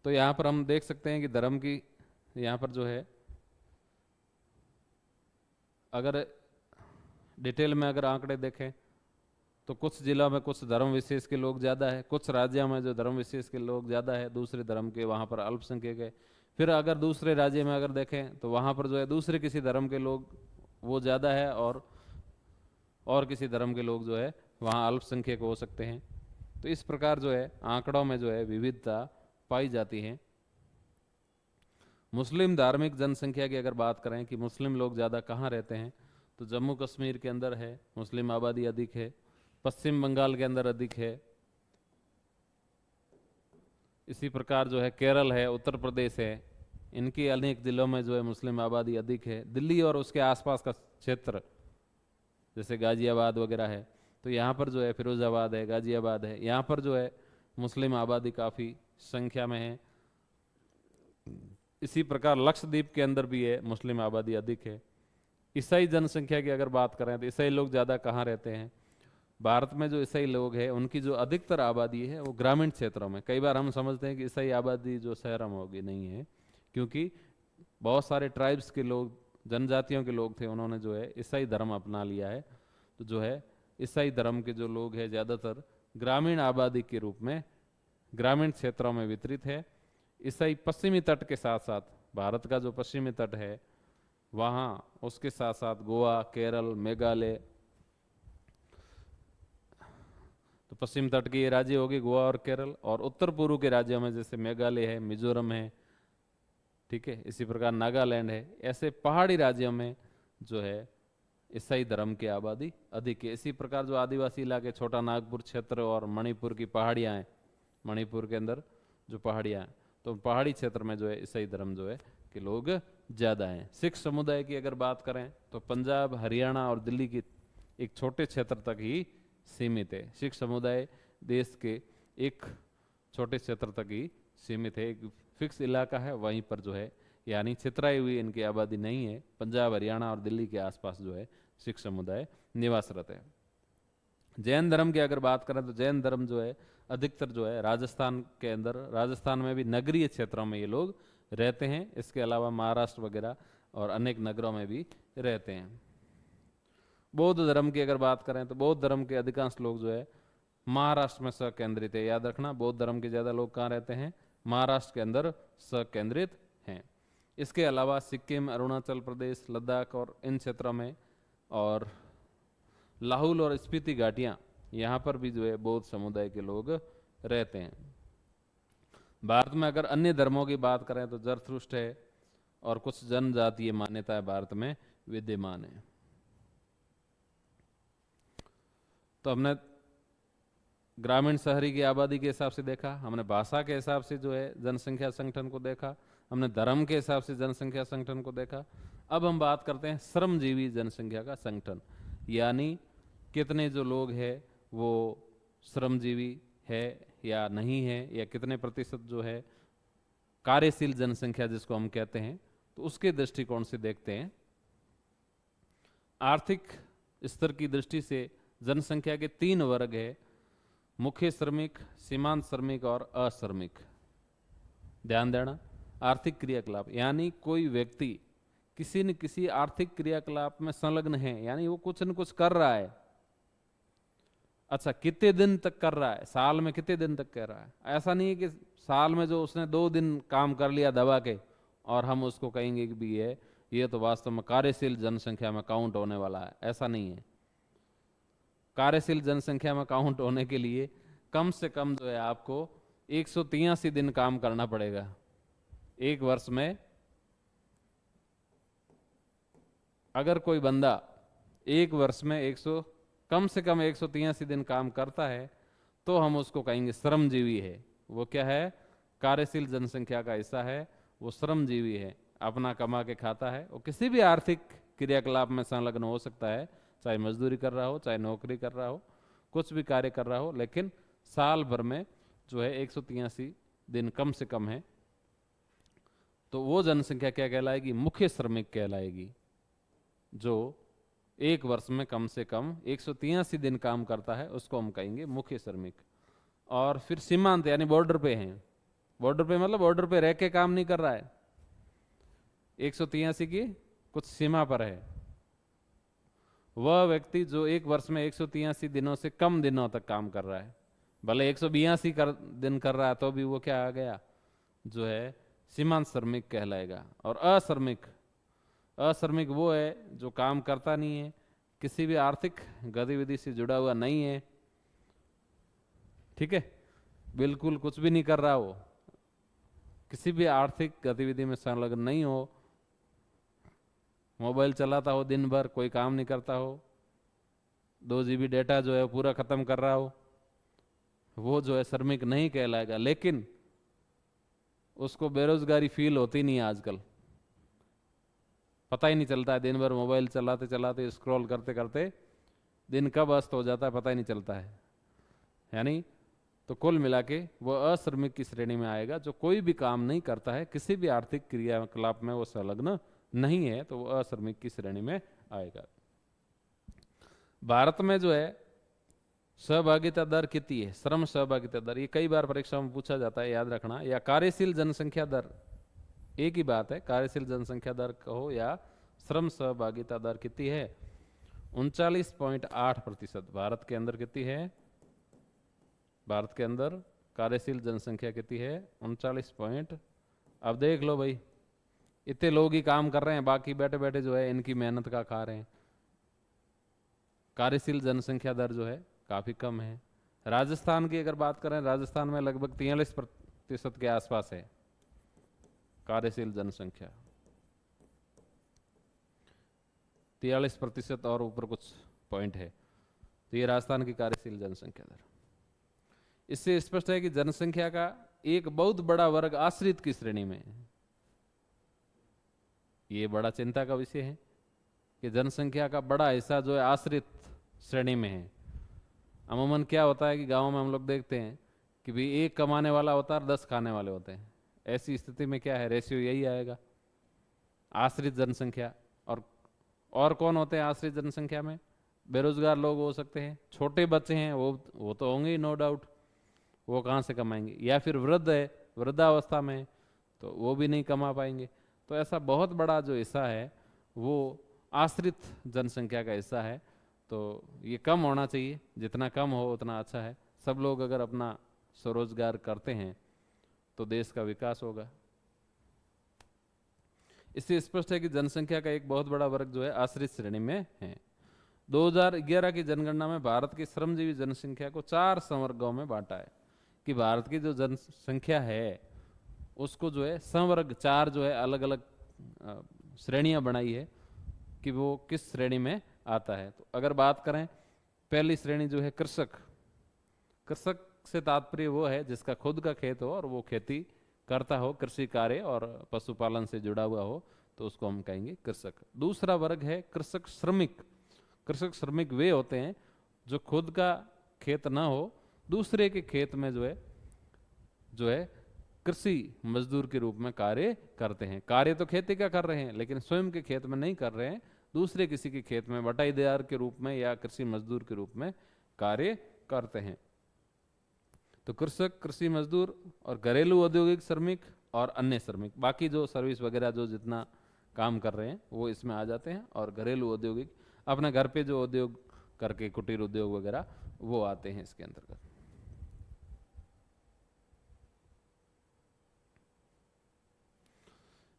तो यहाँ पर हम देख सकते हैं कि धर्म की यहाँ पर जो है, अगर डिटेल में अगर आंकड़े देखें तो कुछ जिलों में कुछ धर्म विशेष के लोग ज़्यादा है, कुछ राज्यों में जो धर्म विशेष के लोग ज़्यादा है, दूसरे धर्म के वहाँ पर अल्पसंख्यक है। फिर अगर दूसरे राज्य में अगर देखें तो वहाँ पर जो है दूसरे किसी धर्म के लोग वो ज़्यादा है, और किसी धर्म के लोग जो है वहाँ अल्पसंख्यक हो सकते हैं। तो इस प्रकार जो है आंकड़ों में जो है विविधता पाई जाती है। मुस्लिम धार्मिक जनसंख्या की अगर बात करें कि मुस्लिम लोग ज़्यादा कहाँ रहते हैं, तो जम्मू कश्मीर के अंदर है, मुस्लिम आबादी अधिक है। पश्चिम बंगाल के अंदर अधिक है। इसी प्रकार जो है केरल है, उत्तर प्रदेश है, इनकी अनेक जिलों में जो है मुस्लिम आबादी अधिक है। दिल्ली और उसके आसपास का क्षेत्र जैसे गाजियाबाद वगैरह है, तो यहाँ पर जो है फिरोजाबाद है, गाजियाबाद है, यहाँ पर जो है मुस्लिम आबादी काफ़ी संख्या में है। इसी प्रकार लक्षद्वीप के अंदर भी है, मुस्लिम आबादी अधिक है। ईसाई जनसंख्या की अगर बात करें तो ईसाई लोग ज़्यादा कहाँ रहते हैं? भारत में जो ईसाई लोग हैं उनकी जो अधिकतर आबादी है वो ग्रामीण क्षेत्रों में। कई बार हम समझते हैं कि ईसाई आबादी जो शहरों में होगी, नहीं है, क्योंकि बहुत सारे ट्राइब्स के लोग, जनजातियों के लोग थे, उन्होंने जो है ईसाई धर्म अपना लिया है। तो जो है ईसाई धर्म के जो लोग हैं ज़्यादातर ग्रामीण आबादी के रूप में ग्रामीण क्षेत्रों में वितरित है। ईसाई पश्चिमी तट के साथ साथ, भारत का जो पश्चिमी तट है वहाँ, उसके साथ साथ गोवा, केरल, मेघालय, तो पश्चिम तट के ये राज्य हो गए गोवा और केरल, और उत्तर पूर्व के राज्यों में जैसे मेघालय है, मिजोरम है, ठीक है, इसी प्रकार नागालैंड है। ऐसे पहाड़ी राज्यों में जो है ईसाई धर्म की आबादी अधिक है। इसी प्रकार जो आदिवासी इलाके, छोटा नागपुर क्षेत्र और मणिपुर की पहाड़ियाँ हैं, मणिपुर के अंदर जो पहाड़ियाँ हैं, तो पहाड़ी क्षेत्र में जो है ईसाई धर्म जो है कि लोग ज़्यादा हैं। सिख समुदाय की अगर बात करें तो पंजाब, हरियाणा और दिल्ली की एक छोटे क्षेत्र तक ही सीमित है। सिख समुदाय देश के एक छोटे क्षेत्र तक ही सीमित है, एक फिक्स इलाका है, वहीं पर जो है, यानी छितराई हुई इनकी आबादी नहीं है। पंजाब, हरियाणा और दिल्ली के आसपास जो है सिख समुदाय निवासरत है। जैन धर्म की अगर बात करें तो जैन धर्म जो है अधिकतर जो है राजस्थान के अंदर, राजस्थान में भी नगरीय क्षेत्रों में ये लोग रहते हैं। इसके अलावा महाराष्ट्र वगैरह और अनेक नगरों में भी रहते हैं। बौद्ध धर्म की अगर बात करें तो बौद्ध धर्म के अधिकांश लोग जो है महाराष्ट्र में सकेंद्रित है। याद रखना, बौद्ध धर्म के ज़्यादा लोग कहाँ रहते हैं? महाराष्ट्र के अंदर सकेंद्रित हैं। इसके अलावा सिक्किम, अरुणाचल प्रदेश, लद्दाख और इन क्षेत्रों में, और लाहौल और स्पीति घाटियाँ, यहाँ पर भी जो है बौद्ध समुदाय के लोग रहते हैं। भारत में अगर अन्य धर्मों की बात करें तो जरथुस्ट्र है और कुछ जनजातीय मान्यताएं भारत में विद्यमान है। तो हमने ग्रामीण शहरी की आबादी के हिसाब से देखा, हमने भाषा के हिसाब से जो है जनसंख्या संगठन को देखा, हमने धर्म के हिसाब से जनसंख्या संगठन को देखा। अब हम बात करते हैं श्रमजीवी जनसंख्या का संगठन, यानी कितने जो लोग हैं वो श्रमजीवी है या नहीं है, या कितने प्रतिशत जो है कार्यशील जनसंख्या जिसको हम कहते हैं, तो उसके दृष्टिकोण से देखते हैं। आर्थिक स्तर की दृष्टि से जनसंख्या के 3 वर्ग है: मुख्य श्रमिक, सीमांत श्रमिक और अश्रमिक। ध्यान देना, आर्थिक क्रियाकलाप यानी कोई व्यक्ति किसी न किसी आर्थिक क्रियाकलाप में संलग्न है, यानी वो कुछ न कुछ कर रहा है। अच्छा, कितने दिन तक कर रहा है? साल में कितने दिन तक कर रहा है? ऐसा नहीं है कि साल में जो उसने 2 दिन काम कर लिया दबा के और हम उसको कहेंगे कि भी ये तो वास्तव में कार्यशील जनसंख्या में काउंट होने वाला है। ऐसा नहीं है। कार्यशील जनसंख्या में काउंट होने के लिए कम से कम जो है आपको 183 दिन काम करना पड़ेगा एक वर्ष में। अगर कोई बंदा एक वर्ष में कम से कम 183 दिन काम करता है तो हम उसको कहेंगे श्रमजीवी है। वो क्या है? कार्यशील जनसंख्या का हिस्सा है, वो श्रमजीवी है, अपना कमा के खाता है। वो किसी भी आर्थिक क्रियाकलाप में संलग्न हो सकता है, चाहे मजदूरी कर रहा हो, चाहे नौकरी कर रहा हो, कुछ भी कार्य कर रहा हो, लेकिन साल भर में जो है 183 दिन कम से कम है। तो वो जनसंख्या क्या कहलाएगी? मुख्य श्रमिक कहलाएगी, जो एक वर्ष में कम से कम 183 दिन काम करता है, उसको हम कहेंगे मुख्य श्रमिक। और फिर सीमांत यानी बॉर्डर पे हैं, बॉर्डर पे मतलब बॉर्डर पे रह के काम नहीं कर रहा है, 183 की कुछ सीमा पर है। वह व्यक्ति जो एक वर्ष में 183 दिनों से कम दिनों तक काम कर रहा है, भले 182 दिन कर रहा है तो भी वो क्या आ गया, जो है सीमांत श्रमिक कहलाएगा। और अश्रमिक, अश्रमिक वो है जो काम करता नहीं है, किसी भी आर्थिक गतिविधि से जुड़ा हुआ नहीं है, ठीक है, बिल्कुल कुछ भी नहीं कर रहा हो, किसी भी आर्थिक गतिविधि में संलग्न नहीं हो, मोबाइल चलाता हो दिन भर, कोई काम नहीं करता हो, 2 GB डेटा जो है वो पूरा खत्म कर रहा हो, वो जो है श्रमिक नहीं कहलाएगा। लेकिन उसको बेरोजगारी फील होती नहीं है आजकल, पता ही नहीं चलता है, दिन भर मोबाइल चलाते चलाते स्क्रॉल करते करते दिन कब अस्त हो जाता है पता ही नहीं चलता है। यानी तो कुल मिला के वो अश्रमिक की श्रेणी में आएगा, जो कोई भी काम नहीं करता है, किसी भी आर्थिक क्रियाकलाप में वो संलग्न नहीं है, तो वो अश्रमिक की श्रेणी में आएगा। भारत में जो है सहभागिता दर कितनी है, श्रम सहभागिता दर, ये कई बार परीक्षा में पूछा जाता है, याद रखना, या कार्यशील जनसंख्या दर, एक ही बात है, कार्यशील जनसंख्या दर कहो या श्रम सहभागिता दर कितनी है, 39.8%। भारत के अंदर कितनी है, भारत के अंदर कार्यशील जनसंख्या कितनी है, 39 पॉइंट। अब देख लो भाई, इतने लोग ही काम कर रहे हैं, बाकी बैठे बैठे जो है इनकी मेहनत का खा रहे हैं। कार्यशील जनसंख्या दर जो है काफी कम है। राजस्थान की अगर बात करें, राजस्थान में लगभग 43% के आसपास है कार्यशील जनसंख्या, 43% और ऊपर कुछ पॉइंट है, तो ये राजस्थान की कार्यशील जनसंख्या दर। इससे स्पष्ट है कि जनसंख्या का एक बहुत बड़ा वर्ग आश्रित की श्रेणी में है। ये बड़ा चिंता का विषय है कि जनसंख्या का बड़ा हिस्सा जो है आश्रित श्रेणी में है। अमूमन क्या होता है कि गांव में हम लोग देखते हैं कि भाई एक कमाने वाला होता है और 10 खाने वाले होते हैं। ऐसी स्थिति में क्या है, रेशियो यही आएगा, आश्रित जनसंख्या। और कौन होते हैं आश्रित जनसंख्या में, बेरोजगार लोग हो सकते हैं, छोटे बच्चे हैं, वो तो होंगे ही नो डाउट, वो कहाँ से कमाएंगे, या फिर वृद्ध है, वृद्धावस्था में, तो वो भी नहीं कमा पाएंगे। तो ऐसा बहुत बड़ा जो हिस्सा है वो आश्रित जनसंख्या का हिस्सा है। तो ये कम होना चाहिए, जितना कम हो उतना अच्छा है। सब लोग अगर अपना स्वरोजगार करते हैं तो देश का विकास होगा। इससे स्पष्ट है कि जनसंख्या का एक बहुत बड़ा वर्ग जो है आश्रित श्रेणी में है। 2011 की जनगणना में भारत की श्रमजीवी जनसंख्या को 4 संवर्गों में बांटा है, कि भारत की जो जनसंख्या है उसको जो है संवर्ग 4 जो है अलग अलग श्रेणियां बनाई है कि वो किस श्रेणी में आता है। तो अगर बात करें, पहली श्रेणी जो है कृषक, कृषक से तात्पर्य वो है जिसका खुद का खेत हो और वो खेती करता हो, कृषि कार्य और पशुपालन से जुड़ा हुआ हो, तो उसको हम कहेंगे कृषक। दूसरा वर्ग है कृषक श्रमिक। कृषक श्रमिक वे होते हैं जो खुद का खेत ना हो, दूसरे के खेत में जो है कृषि मजदूर के रूप में कार्य करते हैं। कार्य तो खेती का कर रहे हैं लेकिन स्वयं के खेत में नहीं कर रहे हैं, दूसरे किसी के खेत में बटाईदार के रूप में या कृषि मजदूर के रूप में कार्य करते हैं। तो कृषक, कृषि मजदूर और घरेलू औद्योगिक श्रमिक और अन्य श्रमिक, बाकी जो सर्विस वगैरह जो जितना काम कर रहे हैं वो इसमें आ जाते हैं। और घरेलू औद्योगिक अपने घर पे जो उद्योग करके, कुटीर उद्योग वगैरह, वो आते हैं इसके अंतर्गत।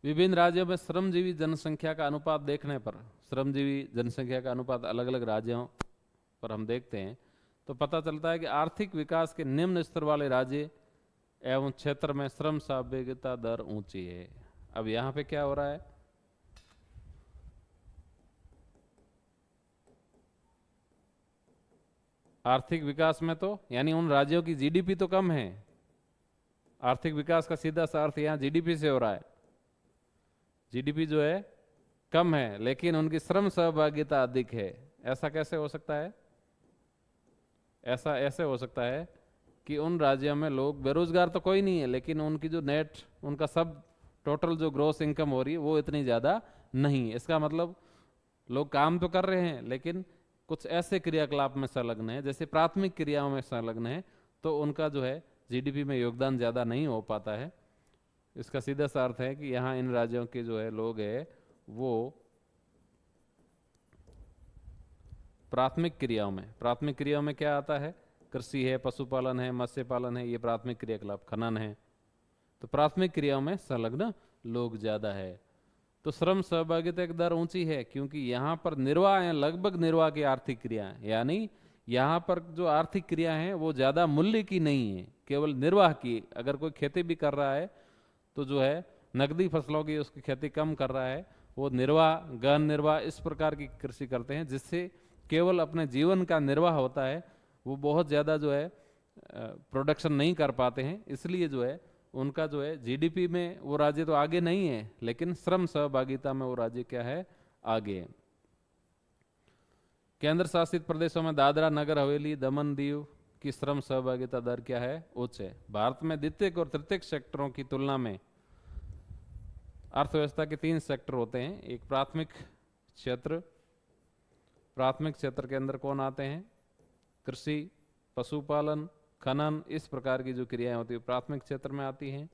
विभिन्न राज्यों में श्रमजीवी जनसंख्या का अनुपात देखने पर, श्रमजीवी जनसंख्या का अनुपात अलग अलग राज्यों पर हम देखते हैं तो पता चलता है कि आर्थिक विकास के निम्न स्तर वाले राज्य एवं क्षेत्र में श्रम सहभागिता दर ऊंची है। अब यहाँ पे क्या हो रहा है, आर्थिक विकास में तो यानी उन राज्यों की जीडीपी तो कम है। आर्थिक विकास का सीधा सा अर्थ यहाँ जीडीपी से हो रहा है। जीडीपी जो है कम है लेकिन उनकी श्रम सहभागिता अधिक है। ऐसा कैसे हो सकता है? ऐसा ऐसे हो सकता है कि उन राज्यों में लोग, बेरोजगार तो कोई नहीं है लेकिन उनकी जो नेट, उनका सब टोटल जो ग्रोस इनकम हो रही है वो इतनी ज़्यादा नहीं है। इसका मतलब लोग काम तो कर रहे हैं लेकिन कुछ ऐसे क्रियाकलाप में संलग्न है, जैसे प्राथमिक क्रियाओं में संलग्न है, तो उनका जो है जीडीपी में योगदान ज़्यादा नहीं हो पाता है। इसका सीधा सा अर्थ है कि यहाँ इन राज्यों के जो है लोग है वो प्राथमिक क्रियाओं में क्या आता है? कृषि है, पशुपालन है, मत्स्य पालन है, ये प्राथमिक क्रियाकलाप, खनन है। तो प्राथमिक क्रियाओं में संलग्न लोग ज्यादा है। तो श्रम सहभागिता की दर ऊंची है क्योंकि यहाँ पर निर्वाह है, लगभग निर्वाह की आर्थिक क्रिया है, यानी यहाँ पर जो आर्थिक क्रिया है वो ज्यादा मूल्य की नहीं है, केवल निर्वाह की। अगर कोई खेती भी कर रहा है तो जो है नकदी फसलों की उसकी खेती कम कर रहा है, वो निर्वाह, गहन निर्वाह इस प्रकार की कृषि करते हैं जिससे केवल अपने जीवन का निर्वाह होता है। वो बहुत ज़्यादा जो है प्रोडक्शन नहीं कर पाते हैं, इसलिए जो है उनका जो है जीडीपी में वो राज्य तो आगे नहीं है, लेकिन श्रम सहभागिता में वो राज्य क्या है? आगे है। केंद्र शासित प्रदेशों में दादरा नगर हवेली, दमन दीव की श्रम सहभागिता दर क्या है? उच्च है। भारत में द्वितीयक और तृतीयक सेक्टरों की तुलना में अर्थव्यवस्था के 3 सेक्टर होते हैं। एक प्राथमिक क्षेत्र, प्राथमिक क्षेत्र के अंदर कौन आते हैं? कृषि, पशुपालन, खनन, इस प्रकार की जो क्रियाएं होती है प्राथमिक क्षेत्र में आती हैं।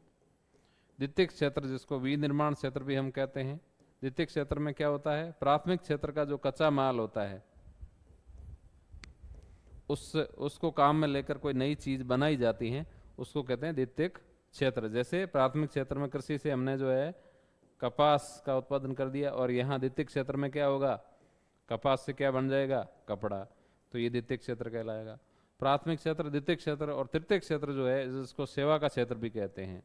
द्वितीयक क्षेत्र जिसको विनिर्माण क्षेत्र भी हम कहते हैं, द्वितीयक क्षेत्र में क्या होता है? प्राथमिक क्षेत्र का जो कच्चा माल होता है उसको काम में लेकर कोई नई चीज बनाई जाती है, उसको कहते हैं द्वितीयक क्षेत्र। जैसे प्राथमिक क्षेत्र में कृषि से हमने जो है कपास का उत्पादन कर दिया, और यहाँ द्वितीयक क्षेत्र में क्या होगा? कपास से क्या बन जाएगा? कपड़ा। तो ये द्वितीयक क्षेत्र कहलाएगा। प्राथमिक क्षेत्र, द्वितीयक क्षेत्र और तृतीयक क्षेत्र जो है जिसको सेवा का क्षेत्र भी कहते हैं,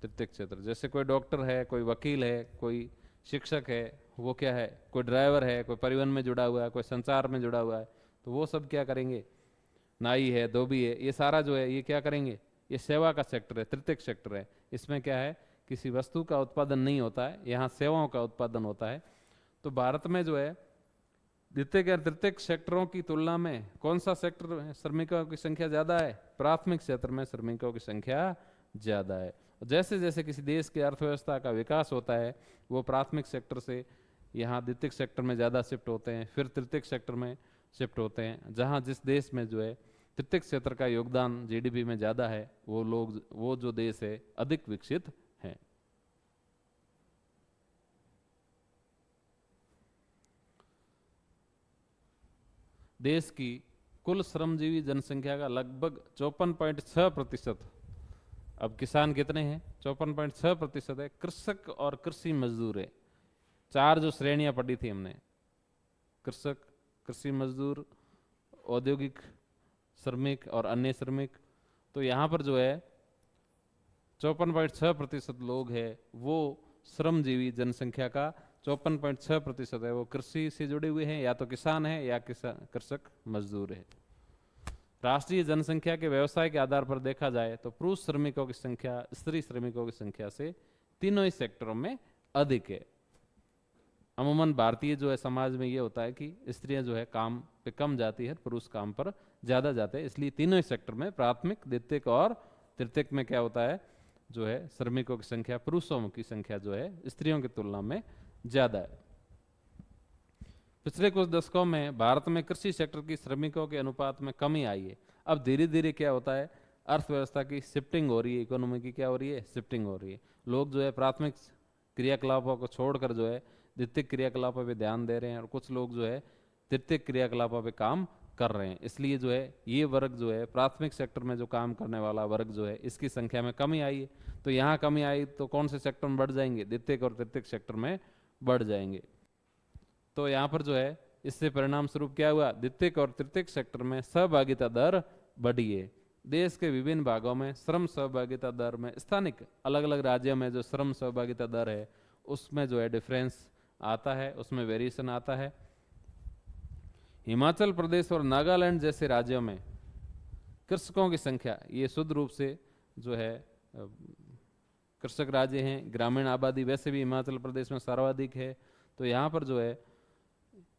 तृतीयक क्षेत्र। जैसे कोई डॉक्टर है, कोई वकील है, कोई शिक्षक है, वो क्या है? कोई ड्राइवर है, कोई परिवहन में जुड़ा हुआ है, कोई संचार में जुड़ा हुआ है, तो वो सब क्या करेंगे? नाई है, धोबी है, ये सारा जो है ये क्या करेंगे? ये सेवा का सेक्टर है, तृतीयक सेक्टर है। इसमें क्या है? किसी वस्तु का उत्पादन नहीं होता है, यहाँ सेवाओं का उत्पादन होता है। तो भारत में जो है द्वितीयक और तृतीयक सेक्टरों की तुलना में कौन सा सेक्टर में श्रमिकों की संख्या ज्यादा है? प्राथमिक क्षेत्र में श्रमिकों की संख्या ज्यादा है। जैसे जैसे किसी देश की अर्थव्यवस्था का विकास होता है वो प्राथमिक सेक्टर से यहाँ द्वितीयक सेक्टर में ज्यादा शिफ्ट होते हैं, फिर तृतीयक सेक्टर में शिफ्ट होते हैं। जहाँ जिस देश में जो है तृतीयक क्षेत्र का योगदान जीडीपी में ज्यादा है वो जो देश है अधिक विकसित है। देश की कुल श्रमजीवी जनसंख्या का लगभग 54.6%। अब किसान कितने हैं? 54.6% है। कृषक और कृषि मजदूर है। 4 जो श्रेणियां पढ़ी थी हमने, कृषक, कृषि मजदूर, औद्योगिक श्रमिक और अन्य श्रमिक। तो यहाँ पर जो है 54.6% लोग है वो श्रमजीवी जनसंख्या का 54.6% है वो कृषि से जुड़े हुए हैं, या तो किसान है या कृषक मजदूर है। राष्ट्रीय जनसंख्या के व्यवसाय के आधार पर देखा जाए तो पुरुष श्रमिकों की संख्या स्त्री श्रमिकों की संख्या से तीनों ही सेक्टरों में अधिक है। अमूमन भारतीय जो है समाज में ये होता है कि स्त्रियां जो है काम पे कम जाती है, पुरुष काम पर ज्यादा जाते हैं, इसलिए तीनों ही सेक्टर में प्राथमिक, द्वितीयक और तृतीयक में क्या होता है? जो है श्रमिकों की संख्या, पुरुषों की संख्या जो है स्त्रियों की तुलना में ज्यादा है। पिछले कुछ दशकों में भारत में कृषि सेक्टर की श्रमिकों के अनुपात में कमी आई है। अब धीरे धीरे क्या होता है? अर्थव्यवस्था की शिफ्टिंग हो रही है, इकोनॉमी की क्या हो रही है? शिफ्टिंग हो रही है। लोग जो है प्राथमिक क्रियाकलापों को छोड़कर जो है द्वितीयक क्रियाकलापों पे ध्यान दे रहे हैं, और कुछ लोग जो है तृतीयक क्रियाकलापों पे काम कर रहे हैं। इसलिए जो है ये वर्ग जो है प्राथमिक सेक्टर में जो काम करने वाला वर्ग जो है इसकी संख्या में कमी आई है। तो यहाँ कमी आई तो कौन से सेक्टर में बढ़ जाएंगे? द्वितीयक और तृतीयक सेक्टर में बढ़ जाएंगे। तो यहाँ पर जो है इससे परिणाम स्वरूप क्या हुआ? द्वितीयक और तृतीयक सेक्टर में सहभागिता दर बढ़ी है। देश के विभिन्न भागों में श्रम सहभागिता दर में स्थानिक अलग अलग राज्यों में जो श्रम सहभागिता दर है उसमें जो है डिफरेंस आता है, उसमें वेरिएशन आता है। हिमाचल प्रदेश और नागालैंड जैसे राज्यों में कृषकों की संख्या, ये शुद्ध रूप से जो है कृषक राज्य हैं, ग्रामीण आबादी वैसे भी हिमाचल प्रदेश में सर्वाधिक है, तो यहाँ पर जो है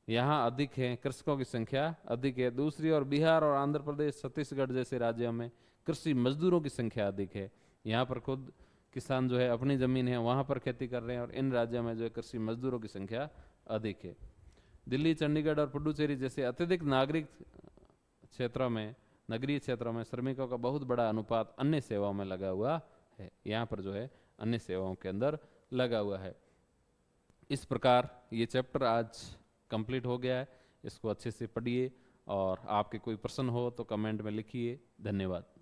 यहाँ अधिक है, कृषकों की संख्या अधिक है। दूसरी ओर बिहार और आंध्र प्रदेश, छत्तीसगढ़ जैसे राज्यों में कृषि मजदूरों की संख्या अधिक है। यहाँ पर खुद किसान जो है अपनी जमीन है वहाँ पर खेती कर रहे हैं, और इन राज्यों में जो है कृषि मजदूरों की संख्या अधिक है। दिल्ली, चंडीगढ़ और पुडुचेरी जैसे अत्यधिक नागरिक क्षेत्रों में नगरीय क्षेत्रों में श्रमिकों का बहुत बड़ा अनुपात अन्य सेवाओं में लगा हुआ है। यहाँ पर जो है अन्य सेवाओं के अंदर लगा हुआ है। इस प्रकार ये चैप्टर आज कंप्लीट हो गया है। इसको अच्छे से पढ़िए और आपके कोई प्रश्न हो तो कमेंट में लिखिए। धन्यवाद।